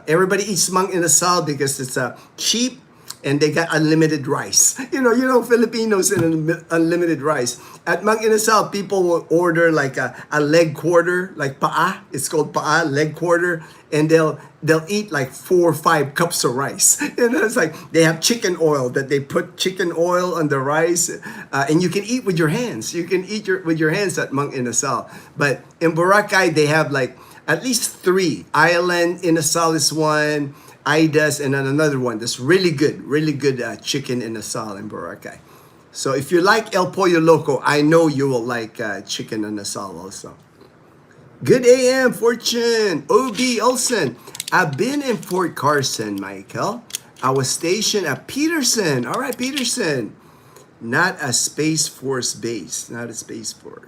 everybody eats Mang Inasal because it's cheap and they got unlimited rice. Filipinos and unlimited rice. At Mang Inasal, people will order like a leg quarter, like paa. It's called paa, leg quarter, and they'll eat like 4 or 5 cups of rice. It's like they have chicken oil that they put chicken oil on the rice, and you can eat with your hands. You can eat with your hands at Mang Inasal. But in Boracay, they have like at least 3. Island Inasal is one. Idas, and then another one that's really good chicken inasal in Boracay. So if you like El Pollo Loco, I know you will like chicken inasal also. Good AM, Fortune. OB Olsen. I've been in Fort Carson, Michael. I was stationed at Peterson. All right, Peterson. Not a Space Force base. Not a Space Force.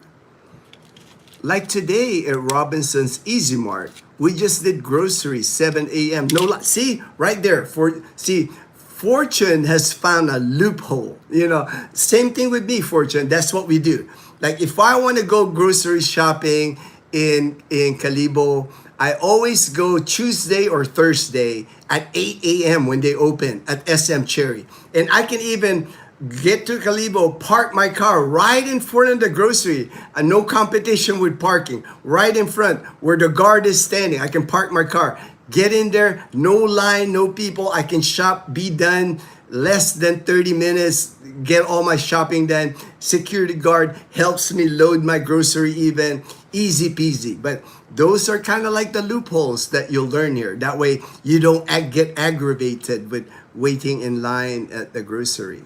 Like today at Robinson's Easy Mart, we just did groceries 7 a.m. No, see right there. Fortune has found a loophole. Same thing with me, Fortune. That's what we do. Like if I want to go grocery shopping in Calibo, I always go Tuesday or Thursday at 8 a.m. when they open at SM Cherry, and I can even get to Calibo, park my car right in front of the grocery, and no competition with parking, right in front where the guard is standing. I can park my car, get in there, no line, no people. I can shop, be done, less than 30 minutes, get all my shopping done. Security guard helps me load my grocery even, easy peasy. But those are kind of like the loopholes that you'll learn here. That way you don't get aggravated with waiting in line at the grocery.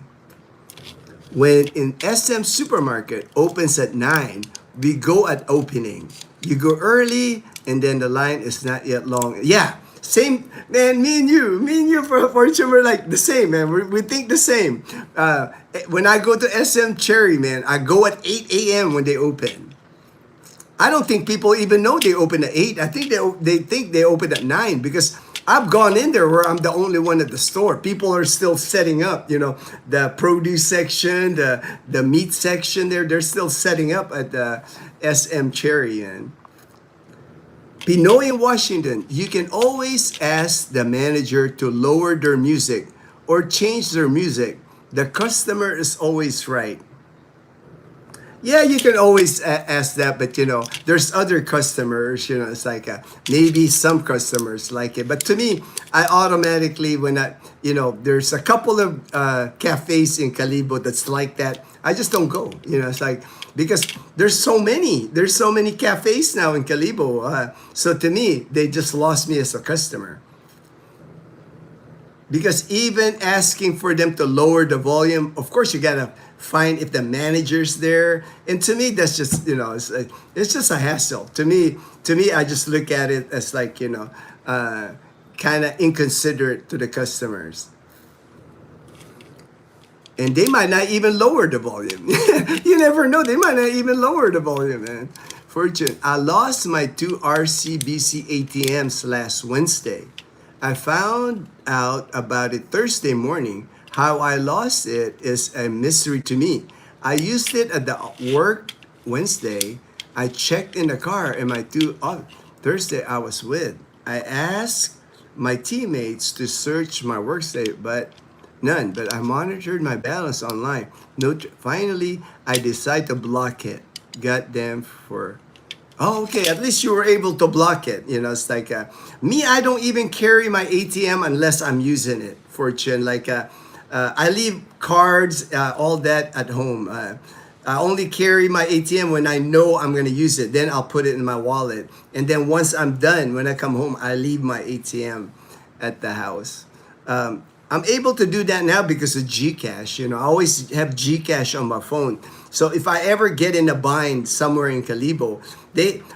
When in SM Supermarket opens at 9, we go at opening. You go early, and then the line is not yet long. Yeah, same, man, me and you, Fortune, we're like the same, man. We think the same. When I go to SM Cherry, man, I go at 8 a.m. when they open. I don't think people even know they open at 8. I think they think they open at 9 because I've gone in there where I'm the only one at the store. People are still setting up, the produce section, the meat section there. They're still setting up at the SM Cherry. And Pinoy in Washington, you can always ask the manager to lower their music or change their music. The customer is always right. Yeah, you can always ask that, but there's other customers, it's like maybe some customers like it. But to me, I automatically, there's a couple of cafes in Calibo that's like that, I just don't go. It's like, because there's so many cafes now in Calibo. So to me, they just lost me as a customer. Because even asking for them to lower the volume, of course you gotta find if the manager's there. And to me, that's just, it's just a hassle. To me, I just look at it as like, kind of inconsiderate to the customers. And they might not even lower the volume. You never know. They might not even lower the volume, man. Fortune, I lost my 2 RCBC ATMs last Wednesday. I found out about it Thursday morning. How I lost it is a mystery to me. I used it at the work Wednesday. I checked in the car and my 2 Thursday I was with. I asked my teammates to search my workstation, but none. But I monitored my balance online. Finally, I decided to block it. Got them for... Oh, okay. At least you were able to block it. It's like me. I don't even carry my ATM unless I'm using it. Fortune, like I leave cards, all that at home. I only carry my ATM when I know I'm gonna use it. Then I'll put it in my wallet. And then once I'm done, when I come home, I leave my ATM at the house. I'm able to do that now because of Gcash. I always have Gcash on my phone. So if I ever get in a bind somewhere in Calibo,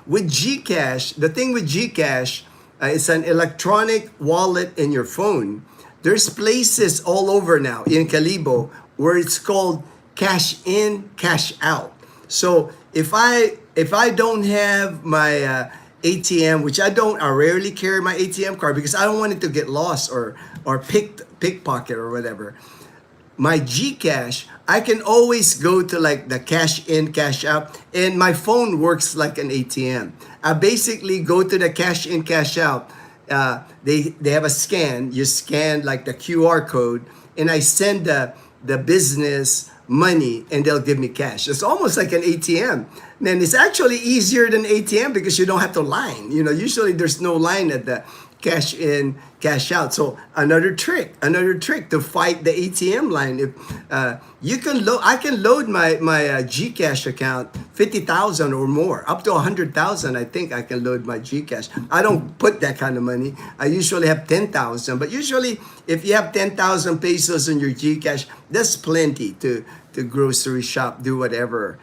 with Gcash, the thing with Gcash, it's an electronic wallet in your phone. There's places all over now in Calibo where it's called cash in, cash out. So if I don't have my ATM, which I rarely carry my ATM card because I don't want it to get lost or pickpocket or whatever. My Gcash, I can always go to like the cash in, cash out, and my phone works like an ATM. I basically go to the cash in, cash out. They have a scan. You scan like the QR code, and I send the business money, and they'll give me cash. It's almost like an ATM. And it's actually easier than ATM because you don't have to line. Usually there's no line at the cash in, cash out. So another trick to fight the ATM line. If I can load my GCash account 50,000 or more, up to 100,000. I think I can load my GCash. I don't put that kind of money. I usually have 10,000. But usually, if you have 10,000 pesos in your GCash, that's plenty to grocery shop, do whatever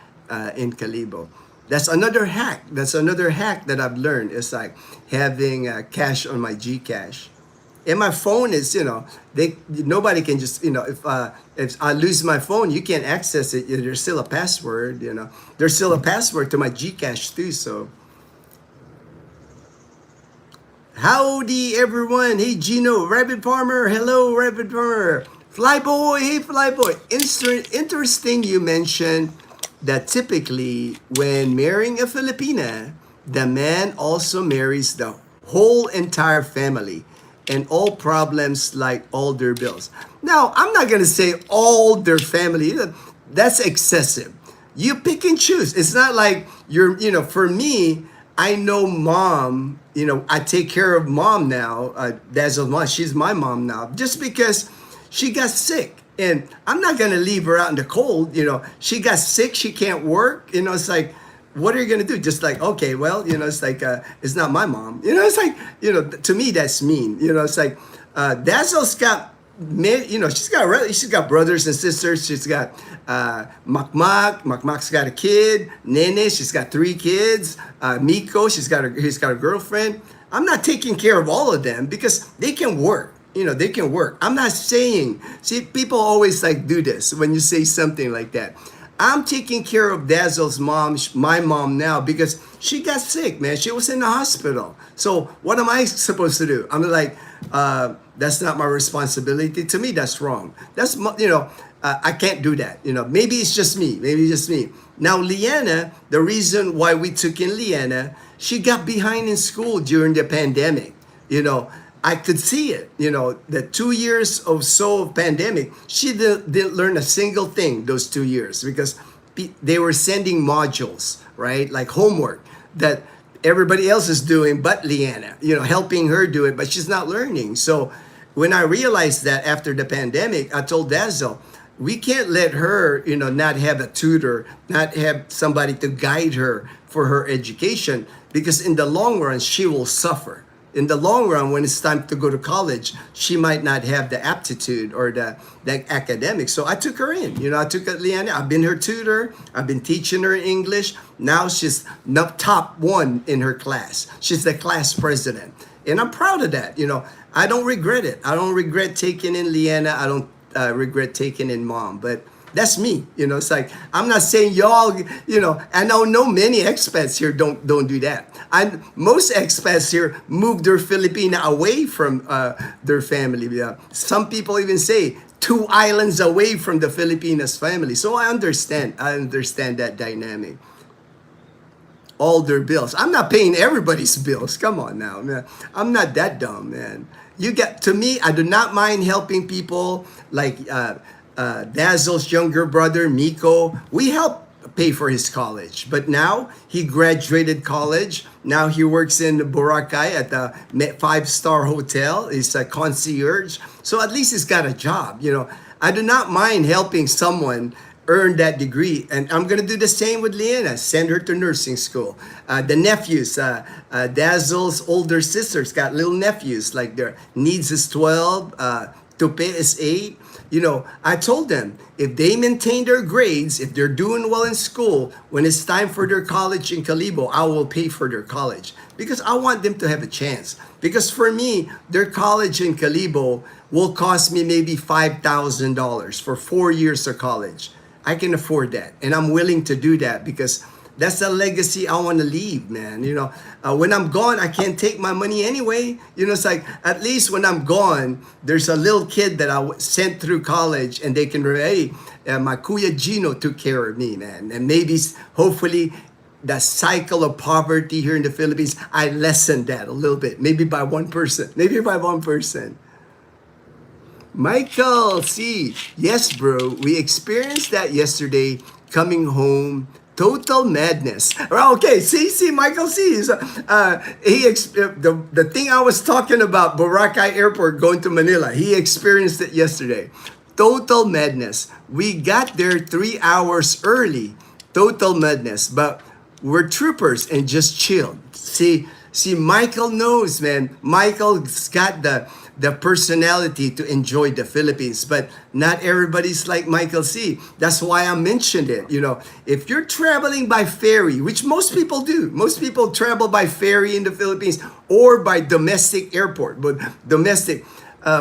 in Calibo. That's another hack. That I've learned. It's like having cash on my GCash. And my phone is, nobody can just, if I lose my phone, you can't access it. There's still a password, There's still a password to my GCash too, so. Howdy, everyone. Hey, Ginno, Rabbit Farmer. Hello, Rabbit Farmer. Flyboy, hey, Flyboy. Interesting you mentioned that typically when marrying a Filipina, the man also marries the whole entire family and all problems like all their bills. Now, I'm not going to say all their family. That's excessive. You pick and choose. It's not like for me, I know mom, I take care of mom now. Dazzle's mom, she's my mom now. Just because she got sick. And I'm not going to leave her out in the cold. She got sick. She can't work. It's like, what are you going to do? Just like, okay, well, it's like, it's not my mom. It's like, to me, that's mean. It's like, Dazzle's got, she's got brothers and sisters. She's got Makmak. Makmak's got a kid. Nene, she's got 3 kids. Miko, he's got a girlfriend. I'm not taking care of all of them because they can work. They can work. I'm not saying, see, people always like do this when you say something like that. I'm taking care of Dazzle's mom, my mom now, because she got sick, man. She was in the hospital. So what am I supposed to do? I'm like, that's not my responsibility. To me, that's wrong. That's, I can't do that. Maybe it's just me. Now, Liana, the reason why we took in Liana, she got behind in school during the pandemic. I could see it, the 2 years or so of pandemic, she didn't learn a single thing those 2 years because they were sending modules, right? Like homework that everybody else is doing but Liana, helping her do it, but she's not learning. So when I realized that after the pandemic, I told Dazzle, we can't let her, not have a tutor, not have somebody to guide her for her education because in the long run, she will suffer. In the long run, when it's time to go to college, she might not have the aptitude or the academics. So I took her in. I took Liana. I've been her tutor. I've been teaching her English. Now she's top 1 in her class. She's the class president. And I'm proud of that. I don't regret it. I don't regret taking in Liana. I don't regret taking in mom. But that's me. It's like, I'm not saying y'all, I know many expats here don't do that. Most expats here move their Filipina away from their family. Some people even say 2 islands away from the Filipinas family. So I understand that dynamic. All their bills. I'm not paying everybody's bills. Come on now, man. I'm not that dumb, man. To me, I do not mind helping people like, Dazzle's younger brother, Miko, we helped pay for his college. But now he graduated college. Now he works in Boracay at the 5-star hotel. He's a concierge. So at least he's got a job. I do not mind helping someone earn that degree. And I'm going to do the same with Liana. Send her to nursing school. The nephews, Dazzle's older sisters got little nephews. Like their needs is 12, Tupe is 8. I told them if they maintain their grades, if they're doing well in school, when it's time for their college in Calibo, I will pay for their college because I want them to have a chance. Because for me, their college in Calibo will cost me maybe $5,000 for 4 years of college. I can afford that. And I'm willing to do that because That's a legacy I want to leave, man. When I'm gone, I can't take my money anyway. It's like, at least when I'm gone, there's a little kid that I sent through college, and they can hey, my kuya Ginno took care of me, man. And maybe, hopefully, the cycle of poverty here in the Philippines, I lessened that a little bit, maybe by 1%, maybe by 1%. Michael, see, yes, bro, we experienced that yesterday coming home. Total madness. Okay, see, Michael, see, the thing I was talking about, Boracay Airport going to Manila, he experienced it yesterday. Total madness. We got there 3 hours early. Total madness, but we're troopers and just chilled. See, Michael knows, man. Michael's got the personality to enjoy the Philippines, but not everybody's like Michael C. That's why I mentioned it. If you're traveling by ferry, which most people do, most people travel by ferry in the Philippines or by domestic airport, but domestic,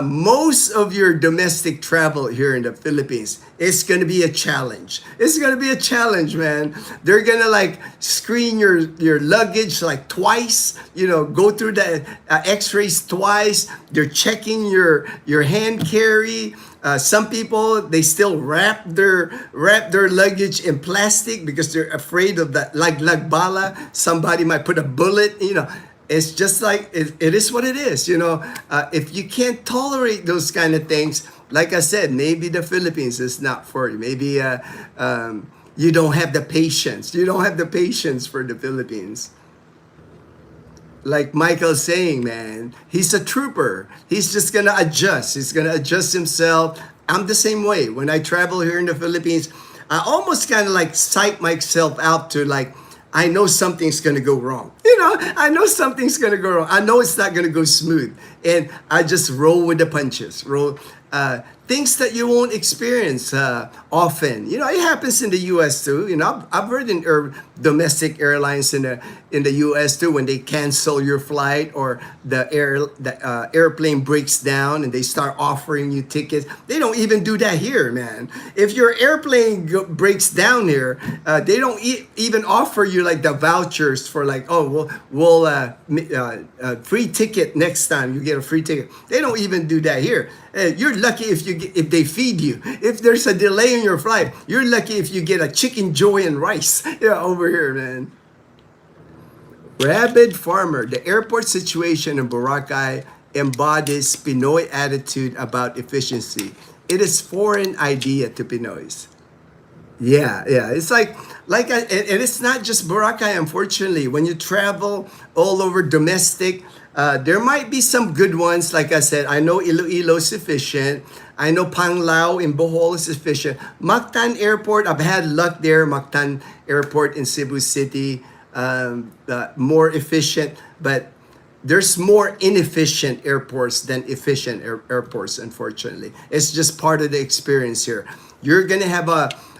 most of your domestic travel here in the Philippines is going to be a challenge. It's going to be a challenge, man. They're going to like screen your luggage like twice, go through the x-rays twice. They're checking your hand carry. Some people, they still wrap their luggage in plastic because they're afraid of that, like bala. Somebody might put a bullet, It's just like, it is what it is, If you can't tolerate those kind of things, like I said, maybe the Philippines is not for you. Maybe you don't have the patience. You don't have the patience for the Philippines. Like Michael's saying, man, he's a trooper. He's just going to adjust. He's going to adjust himself. I'm the same way. When I travel here in the Philippines, I almost kind of like psych myself out to like, I know something's going to go wrong. I know something's going to go wrong. I know it's not going to go smooth. And I just roll with the punches. Things that you won't experience often. It happens in the U.S. too. I've heard in domestic airlines in the U.S. too, when they cancel your flight or the airplane breaks down and they start offering you tickets. They don't even do that here, man. If your airplane breaks down here, they don't even offer you like the vouchers for like, oh, we'll free ticket next time. You get a free ticket. They don't even do that here. You're lucky if they feed you. If there's a delay in your flight, you're lucky if you get a chicken joy and rice. Over here, man. Rabid Farmer, the airport situation in Boracay embodies Pinoy attitude about efficiency. It is foreign idea to Pinoys. Yeah. It's like, and it's not just Boracay, unfortunately. When you travel all over domestic, there might be some good ones. Like I said, I know Iloilo is efficient. I know Panglao in Bohol is efficient. Mactan Airport, I've had luck there. Mactan Airport in Cebu City, more efficient. But there's more inefficient airports than efficient airports, unfortunately. It's just part of the experience here. You're going to have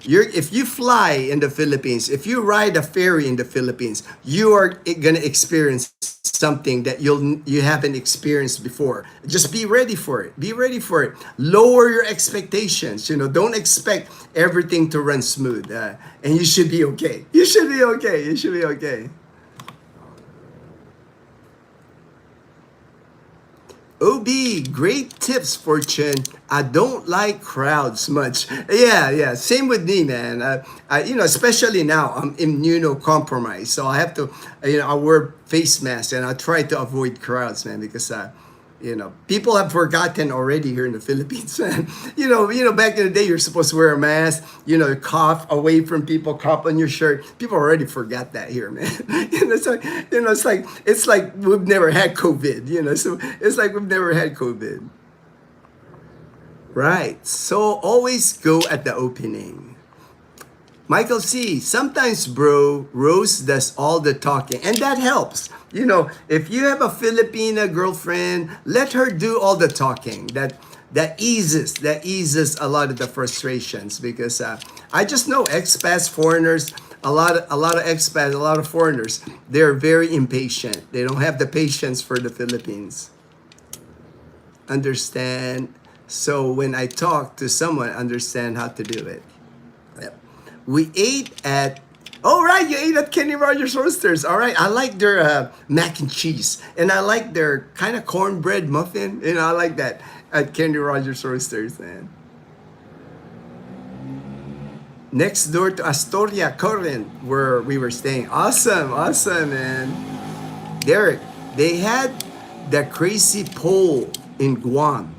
if you fly in the Philippines, if you ride a ferry in the Philippines, you are going to experience something that you haven't experienced before. Just be ready for it. Be ready for it. Lower your expectations. Don't expect everything to run smooth, and you should be okay. You should be okay. You should be okay. OB, great tips, Fortune. I don't like crowds much. Yeah. Same with me, man. Especially now, I'm immunocompromised, so I have to, I wear face masks and I try to avoid crowds, man, because people have forgotten already here in the Philippines, man. Back in the day, you're supposed to wear a mask, cough away from people, cough on your shirt. People already forgot that here, man. It's like we've never had COVID, so it's like we've never had COVID. Right. So always go at the opening. Michael C., sometimes, bro, Rose does all the talking, and that helps. If you have a Filipina girlfriend, let her do all the talking. That eases a lot of the frustrations, because I just know expats, foreigners, a lot of expats, a lot of foreigners, they're very impatient. They don't have the patience for the Philippines. Understand? So when I talk to someone, understand how to do it. We ate at Oh, right, you ate at Kenny Rogers Roasters. All right, I like their mac and cheese, and I like their kind of cornbread muffin. I like that at Kenny Rogers Roasters, man. Next door to Astoria, Corinth, where we were staying. Awesome, awesome, man. Derek, they had the crazy pole in Guam.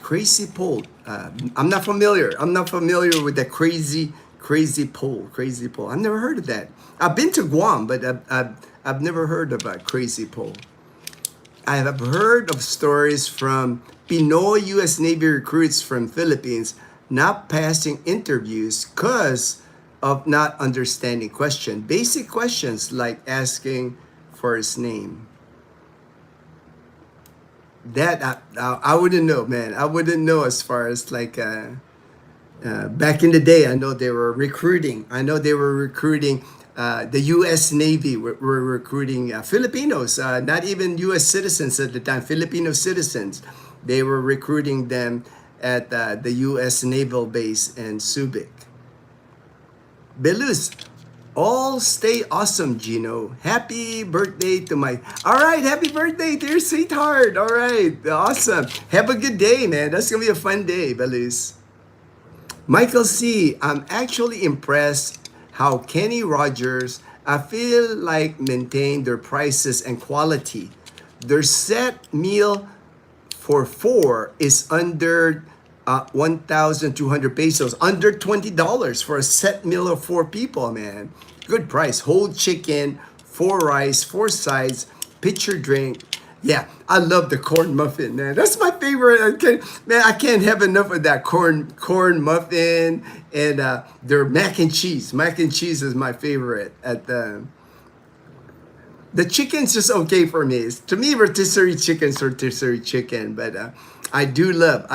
Crazy pole. I'm not familiar. I'm not familiar with the crazy pole. Crazy pole. I've never heard of that. I've been to Guam, but I've never heard of a crazy pole. I have heard of stories from Pinoy U.S. Navy recruits from Philippines not passing interviews because of not understanding questions. Basic questions like asking for his name. That I wouldn't know, man. I wouldn't know as far as like back in the day. I know they were recruiting. I know they were recruiting. The U.S. Navy were recruiting Filipinos, not even U.S. citizens at the time. Filipino citizens. They were recruiting them at the U.S. Naval Base in Subic. Belus, all stay awesome, Ginno. Happy birthday to my... All right, happy birthday to your sweetheart. All right, awesome. Have a good day, man. That's going to be a fun day, Belus. Michael C., I'm actually impressed how Kenny Rogers, I feel like, maintain their prices and quality. Their set meal for 4 is under 1,200 pesos, under $20 for a set meal of 4 people, man. Good price. Whole chicken, 4 rice, 4 sides, pitcher drink. Yeah, I love the corn muffin, man. That's my favorite. I can't have enough of that corn muffin and their mac and cheese. Mac and cheese is my favorite at the chicken's just okay for me. To me, rotisserie chicken's rotisserie chicken, but I do love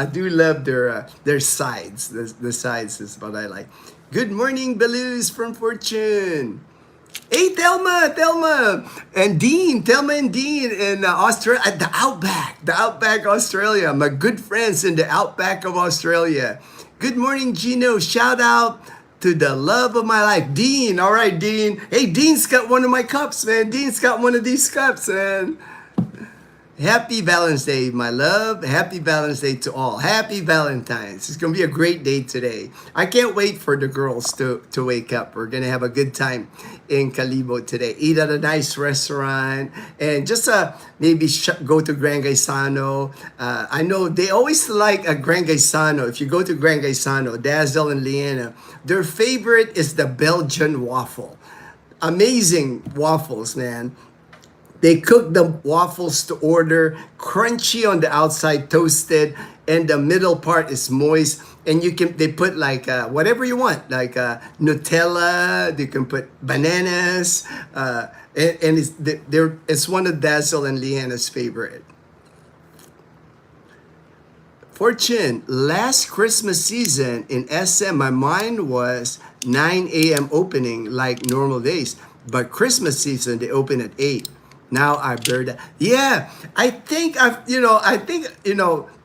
their sides. The sides is what I like. Good morning, Belus from Fortune. Hey, Thelma, and Dean, Thelma and Dean in Australia, at the Outback, Australia. My good friends in the Outback of Australia. Good morning, Ginno. Shout out to the love of my life, Dean. All right, Dean. Hey, Dean's got one of my cups, man. Dean's got one of these cups, man. Happy Valentine's Day, my love. Happy Valentine's Day to all. Happy Valentine's. It's going to be a great day today. I can't wait for the girls to wake up. We're going to have a good time in Calibo today. Eat at a nice restaurant and just maybe go to Gran Gaisano. I know they always like a Gran Gaisano. If you go to Gran Gaisano, Dazzle and Leanna, their favorite is the Belgian waffle. Amazing waffles, man. They cook the waffles to order, crunchy on the outside, toasted, and the middle part is moist. And they put like whatever you want, like Nutella. You can put bananas, and it's one of Dazzle and Leanna's favorite. Fortune, last Christmas season in SM, my mind was 9 a.m. opening like normal days, but Christmas season they open at 8. Now I bear that. Yeah, I think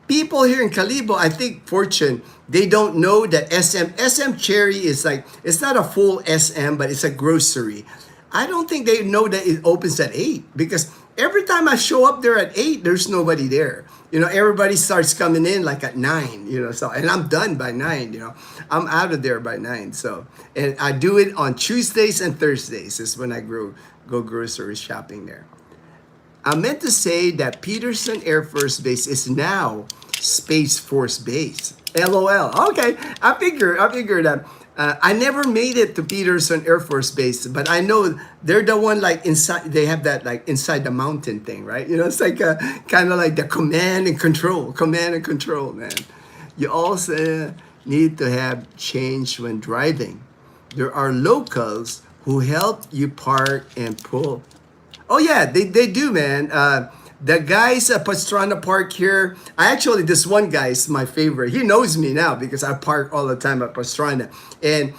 people here in Calibo, I think Fortune, they don't know that SM Cherry is like, it's not a full SM, but it's a grocery. I don't think they know that it opens at 8 because every time I show up there at 8, there's nobody there. Everybody starts coming in like at 9, so, and I'm done by 9, I'm out of there by 9. So, and I do it on Tuesdays and Thursdays is when I go grocery shopping there. I meant to say that Peterson Air Force Base is now Space Force Base. LOL. Okay, I figured that. I never made it to Peterson Air Force Base, but I know they're the one like inside. They have that like inside the mountain thing, right? It's like kind of like the command and control, man. You also need to have change when driving. There are locals who help you park and pull. Oh yeah, they do, man. The guys at Pastrana Park here, this one guy is my favorite. He knows me now because I park all the time at Pastrana. And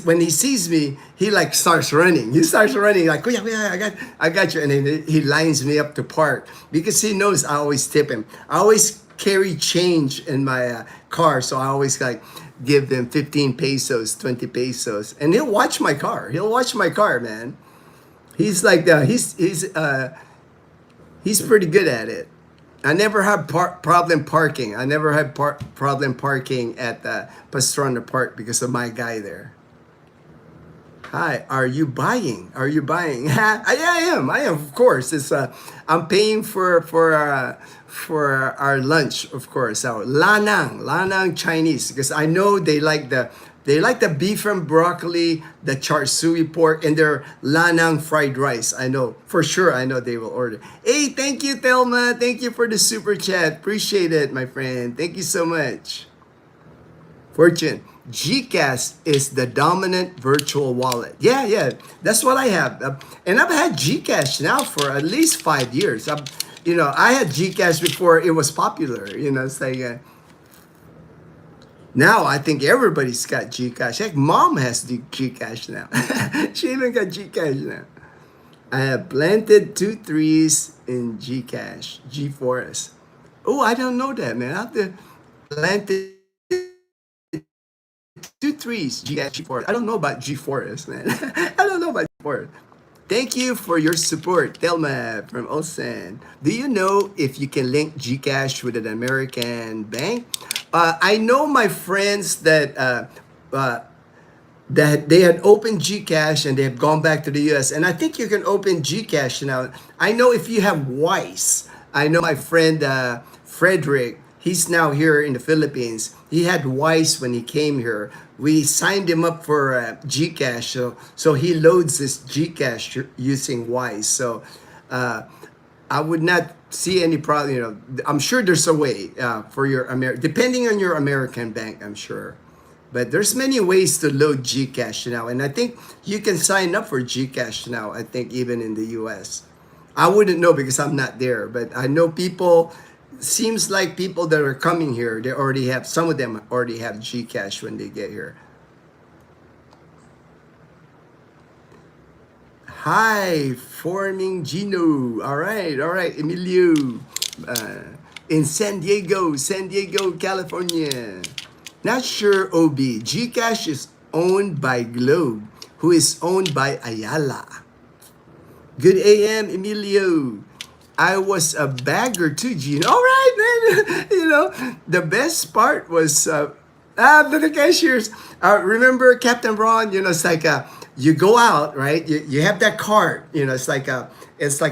when he sees me, he like starts running. He starts running like, oh yeah, I got you. And then he lines me up to park because he knows I always tip him. I always carry change in my car, so I always like give them 15 pesos, 20 pesos, and he'll watch my car. He'll watch my car, man. He's like he's pretty good at it. I never had problem parking. I never had problem parking at the Pastrana Park because of my guy there. Hi, are you buying? Are you buying? I am. I am, of course. It's I'm paying for our lunch, of course. Our lanang Chinese, because I know they like the beef and broccoli, the char siu pork, and their lanang fried rice. I know for sure. I know they will order. Hey, thank you, Thelma. Thank you for the super chat. Appreciate it, my friend. Thank you so much. Fortune. GCash is the dominant virtual wallet. Yeah, that's what I have. And I've had GCash now for at least 5 years. I had GCash before it was popular. It's like now I think everybody's got GCash. Heck, mom has the GCash now. She even got GCash now. I have planted 2 trees in GCash, G Forest. Oh, I don't know that, man. I have to planted 2 trees, G Forest. I don't know about G Forest, man. I don't know about G Forest. Thank you for your support, Thelma from Olsen. Do you know if you can link Gcash with an American bank? I know my friends that they had opened Gcash and they have gone back to the US, and I think you can open Gcash now. I know if you have Wise. I know my friend Frederick. He's now here in the Philippines. He had Wise when he came here. We signed him up for Gcash, so he loads this Gcash using Wise. So I would not see any problem. I'm sure there's a way for your depending on your American bank. I'm sure, but there's many ways to load Gcash now, and I think you can sign up for Gcash now. I think even in the U.S. I wouldn't know because I'm not there, but I know people. Seems like people that are coming here, they already have, some of them already have Gcash when they get here. Hi, forming Ginno. All right, Emilio. In San Diego, California. Not sure, OB. Gcash is owned by Globe, who is owned by Ayala. Good AM, Emilio. I was a bagger too, Gino. All right, man. The best part was the cashiers. Remember Captain Ron? It's like you go out, right? You have that cart. It's like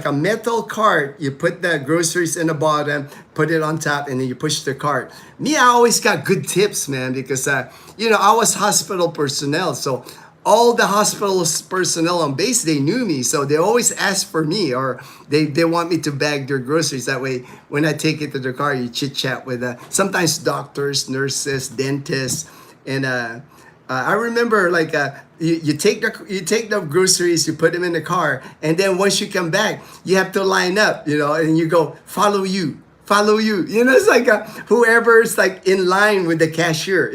a metal cart. You put the groceries in the bottom, put it on top, and then you push the cart. Me, I always got good tips, man, because I was hospital personnel, so all the hospital personnel on base, they knew me, so they always ask for me, or they want me to bag their groceries. That way, when I take it to the car, you chit chat with sometimes doctors, nurses, dentists, and I remember like you take the groceries, you put them in the car, and then once you come back, you have to line up, and you go follow you. It's like whoever's like in line with the cashier,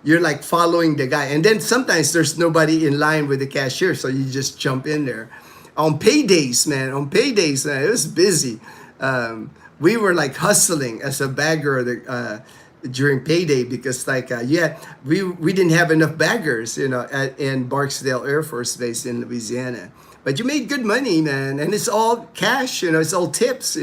you're like following the guy. And then sometimes there's nobody in line with the cashier, so you just jump in there. On paydays, man, it was busy. We were like hustling as a bagger during payday because we didn't have enough baggers, in Barksdale Air Force Base in Louisiana. But you made good money, man, and it's all cash, it's all tips,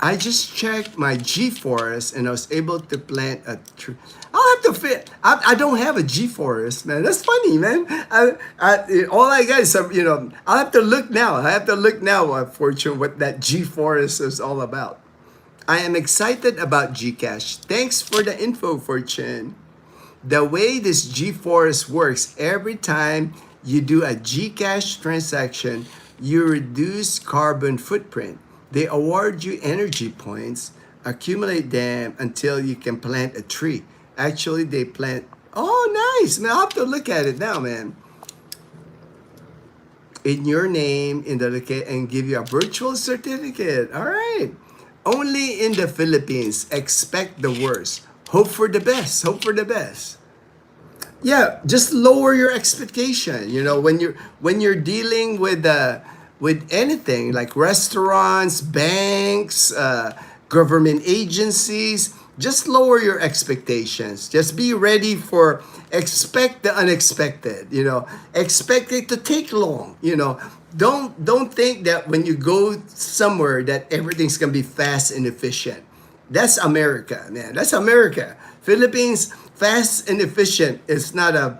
I just checked my G Forest and I was able to plant a tree. I'll have to fit. I don't have a G Forest, man. That's funny, man. All I got is I'll have to look now. Fortune, what that G Forest is all about. I am excited about Gcash. Thanks for the info, Fortune. The way this G Forest works, every time you do a Gcash transaction, you reduce carbon footprint. They award you energy points, accumulate them until you can plant a tree. Actually, they plant. Oh, nice, man. I'll have to look at it now, man. In your name, and give you a virtual certificate. All right. Only in the Philippines. Expect the worst. Hope for the best. Yeah, just lower your expectation. When you're dealing with with anything like restaurants, banks, government agencies. Just lower your expectations. Just be ready for expect the unexpected. Expect it to take long. Don't think that when you go somewhere that everything's gonna be fast and efficient. That's America, man. That's America. Philippines, fast and efficient is not a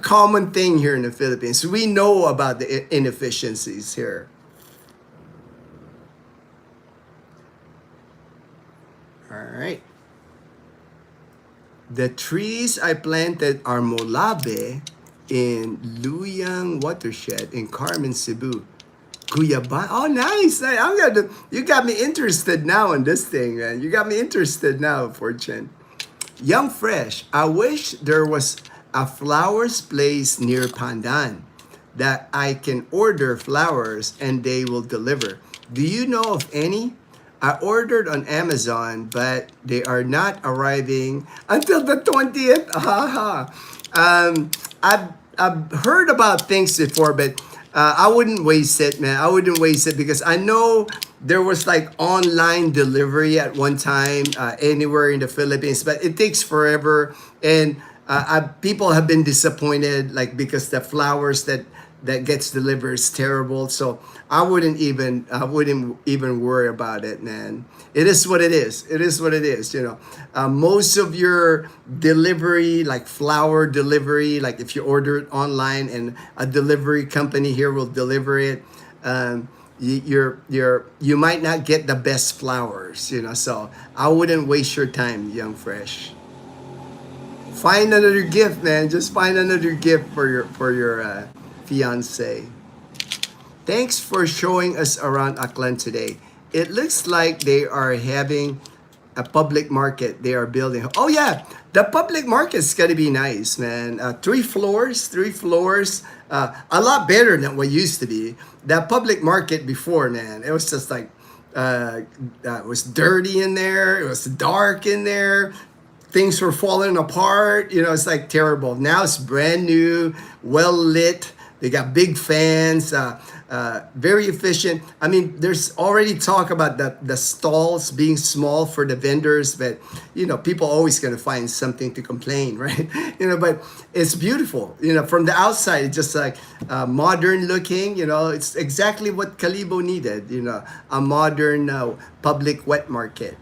common thing here in the Philippines. We know about the inefficiencies here. All right. The trees I planted are Molave in Luyang Watershed in Carmen, Cebu. Guyaba. Oh, nice. You got me interested now in this thing, man. You got me interested now, Fortune. Young Fresh. I wish there was a flowers place near Pandan that I can order flowers and they will deliver. Do you know of any? I ordered on Amazon, but they are not arriving until the 20th. I've heard about things before, but I wouldn't waste it, man. I wouldn't waste it because I know there was like online delivery at one time anywhere in the Philippines, but it takes forever. And people have been disappointed, like because the flowers that gets delivered is terrible. So I wouldn't even worry about it, man. It is what it is. It is what it is. Most of your delivery, like flower delivery, like if you order it online and a delivery company here will deliver it, you might not get the best flowers. So I wouldn't waste your time, Young Fresh. Find another gift, man. Just find another gift for your fiance. Thanks for showing us around Aklan today. It looks like they are having a public market they are building. Oh yeah, the public market's gonna be nice, man. 3 floors, a lot better than what used to be. That public market before, man, it was just like, it was dirty in there. It was dark in there. Things were falling apart. It's like terrible. Now it's brand new, well lit. They got big fans, very efficient. I mean, there's already talk about the stalls being small for the vendors, but people always gonna find something to complain, right? But it's beautiful. From the outside, it's just like modern looking. It's exactly what Calibo needed. A modern public wet market.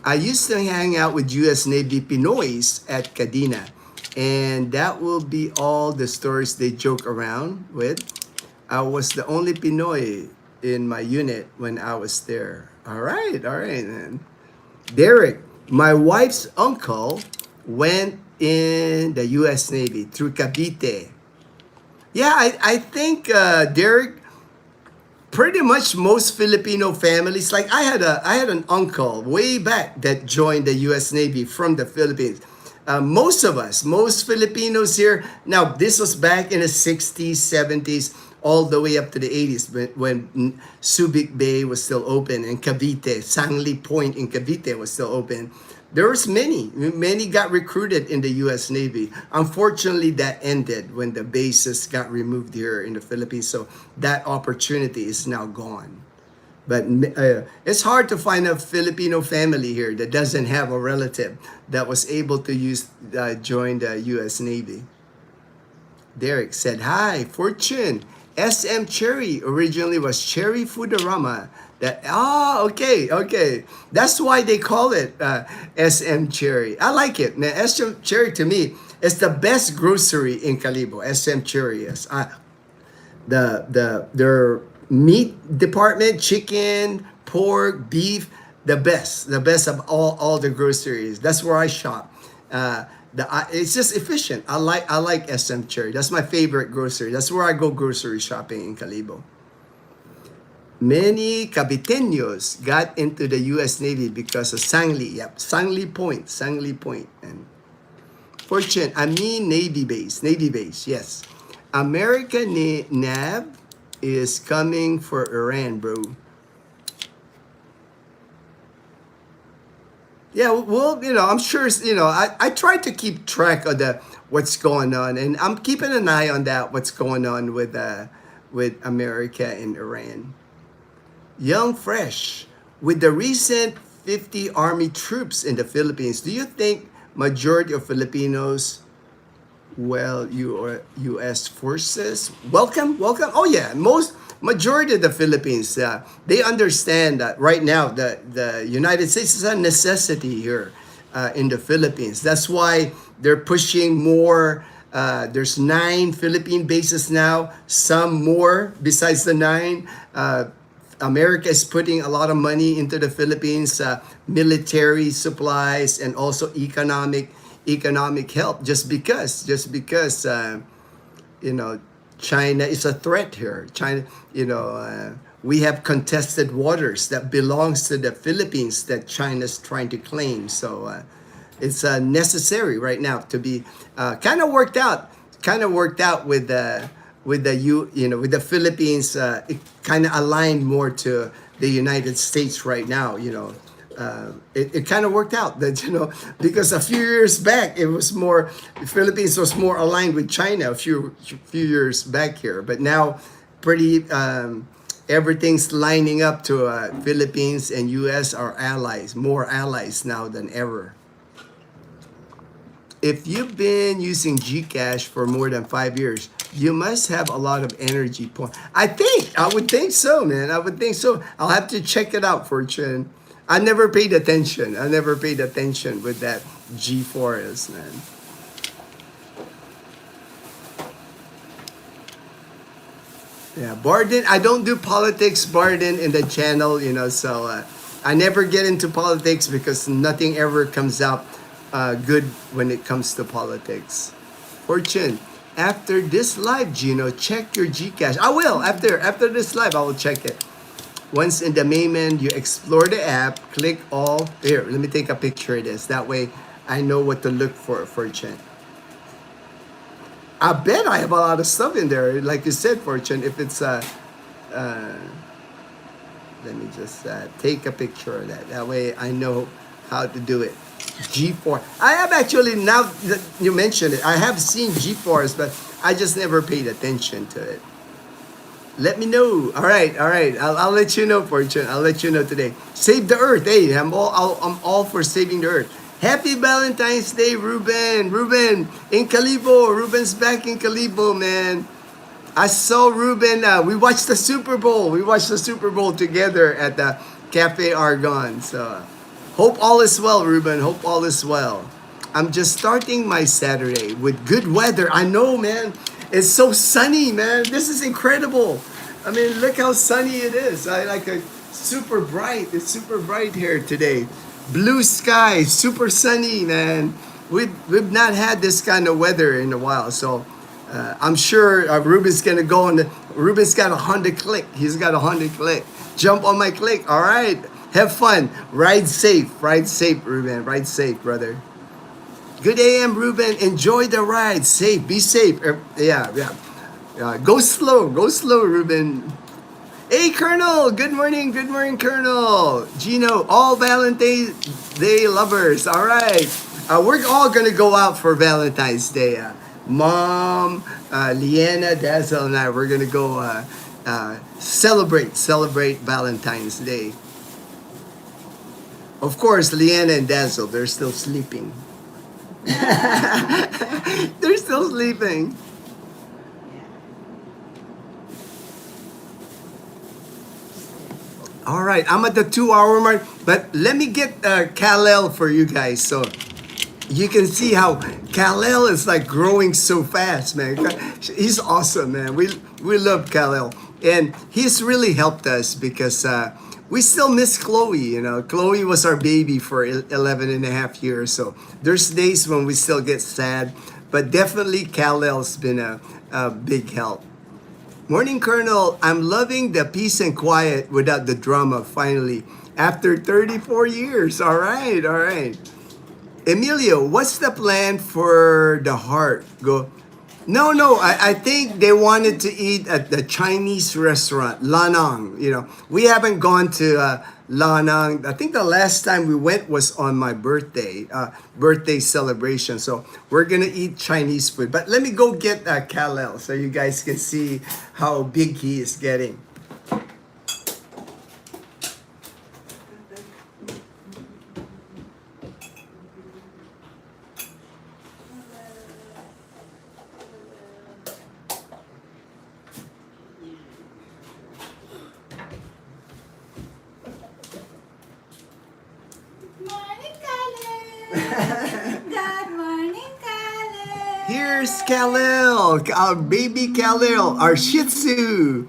I used to hang out with U.S. Navy Pinoys at Cadena. And that will be all the stories they joke around with. I was the only Pinoy in my unit when I was there. All right, man. Derek, my wife's uncle went in the U.S. Navy through Cavite. Yeah, I think, Derek, pretty much most Filipino families, like I had an uncle way back that joined the U.S. Navy from the Philippines. Most Filipinos here, now this was back in the 60s, 70s, all the way up to the 80s when Subic Bay was still open and Cavite, Sangli Point in Cavite was still open. There was many got recruited in the U.S. Navy. Unfortunately, that ended when the bases got removed here in the Philippines. So that opportunity is now gone. But it's hard to find a Filipino family here that doesn't have a relative that was able to join the U.S. Navy. Derek said, hi, Fortune. SM Cherry originally was Cherry Foodorama. Okay. That's why they call it SM Cherry. I like it. Now, SM Cherry to me is the best grocery in Calibo. SM Cherry is. Their meat department, chicken, pork, beef, the best of all the groceries. That's where I shop. It's just efficient. I like SM Cherry. That's my favorite grocery. That's where I go grocery shopping in Calibo. Many Caviteños got into the U.S. Navy because of Sangli. Yep, Sangli Point. And Fortune, I mean Navy base, yes. American NAV is coming for Iran, bro. Yeah, well, I'm sure, I try to keep track of what's going on, and I'm keeping an eye on what's going on with with America and Iran. Young Fresh, with the recent 50 Army troops in the Philippines, do you think majority of Filipinos, well, U.S. forces, welcome? Oh yeah, most majority of the Philippines, they understand that right now the United States is a necessity here in the Philippines. That's why they're pushing more. There's 9 Philippine bases now, some more besides the 9. America is putting a lot of money into the Philippines, military supplies and also economic help. Just because you know, China is a threat here. China, we have contested waters that belongs to the Philippines that China's trying to claim. So it's necessary right now to be kind of worked out with with the Philippines. It kind of aligned more to the United States right now. It kind of worked out that because a few years back it was more, the Philippines was more aligned with China a few years back here, but now pretty everything's lining up to Philippines and US are allies, more allies now than ever. If you've been using Gcash for more than 5 years, you must have a lot of energy points. I would think so, man. I would think so. I'll have to check it out, Fortune. I never paid attention with that G4S, man. Yeah, Barden, I don't do politics, Barden, in the channel, so I never get into politics because nothing ever comes out good when it comes to politics. Fortune, after this live, Ginno, check your Gcash. I will. After this live, I will check it. Once in the main menu, you explore the app, click all. Here, let me take a picture of this. That way, I know what to look for, Fortune. I bet I have a lot of stuff in there. Like you said, Fortune, if it's let me just take a picture of that. That way, I know how to do it. G4. I have actually, now that you mentioned it, I have seen G4s, but I just never paid attention to it. Let me know. All right. I'll let you know, Fortune. I'll let you know today. Save the Earth. Hey, I'm all for saving the Earth. Happy Valentine's Day, Ruben. Ruben in Calibo. Ruben's back in Calibo, man. I saw Ruben. We watched the Super Bowl. Together at the Cafe Argon. So hope all is well, Ruben. Hope all is well. I'm just starting my Saturday with good weather. I know, man. It's so sunny, man. This is incredible. I mean, look how sunny it is. I like it. Super bright. It's super bright here today. Blue sky, super sunny, man. We've not had this kind of weather in a while. So I'm sure Ruben's gonna go on. Ruben's got a Honda Click. He's got a Honda Click. Jump on my Click. All right. Have fun. Ride safe, Ruben. Ride safe, brother. Good AM, Ruben. Enjoy the ride. Safe. Be safe. Yeah. Go slow, Ruben. Hey, Colonel. Good morning, Colonel. Ginno, all Valentine's Day lovers. All right. We're all going to go out for Valentine's Day. Mom, Leanna, Dazzle, and I, we're going to go celebrate Valentine's Day. Of course, Leanna and Dazzle, they're still sleeping. They're still sleeping. All right, I'm at the 2-hour mark, but let me get Kal-El for you guys so you can see how Kal-El is like growing so fast, man. He's awesome, man. We love Kal-El, and he's really helped us because we still miss Chloe, Chloe was our baby for 11 and a half years. So there's days when we still get sad, but definitely Kal-El's been a big help. Morning, Colonel. I'm loving the peace and quiet without the drama finally after 34 years. All right. Emilio, what's the plan for the heart? No. I think they wanted to eat at the Chinese restaurant, Lanang. We haven't gone to Lanang. I think the last time we went was on my birthday celebration. So we're gonna eat Chinese food. But let me go get Kal-El so you guys can see how big he is getting. Morning, Kal-El. Good morning, Kal-El. Here's Kal-El, our baby Kal-El, our Shih Tzu.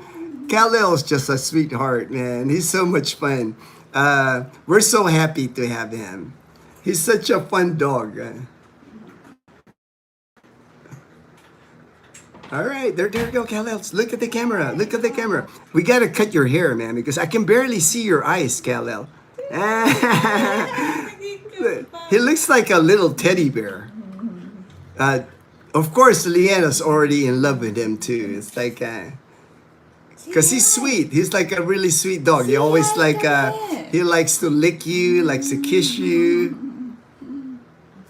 Kal-El's just a sweetheart, man. He's so much fun. We're so happy to have him. He's such a fun dog. All right, there you go, Kal-El. Look at the camera. Look at the camera. We gotta cut your hair, man, because I can barely see your eyes, Kal-El. He looks like a little teddy bear. Of course, Leanna's already in love with him too. It's like, because he's sweet. He's like a really sweet dog. He always he likes to lick you, likes to kiss you.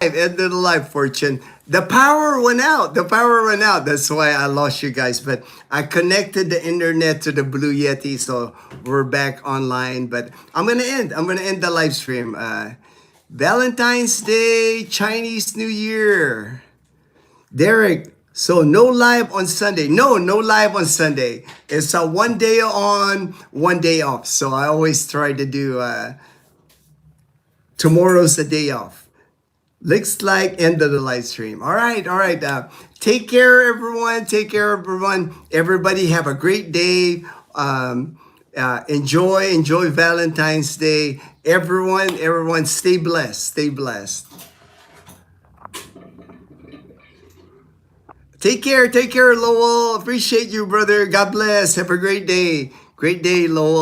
End of the life, Fortune. The power went out. The power went out. That's why I lost you guys. But I connected the internet to the Blue Yeti, so we're back online. But I'm gonna end the live stream. Valentine's Day, Chinese New Year. Derek, so no live on Sunday. No live on Sunday. It's a 1 day on, 1 day off. So I always try to do tomorrow's a day off. Looks like end of the live stream. All right. Take care, everyone. Everybody have a great day. Enjoy Valentine's Day. Everyone, stay blessed. Take care, Lowell. Appreciate you, brother. God bless. Have a great day. Great day, Lowell.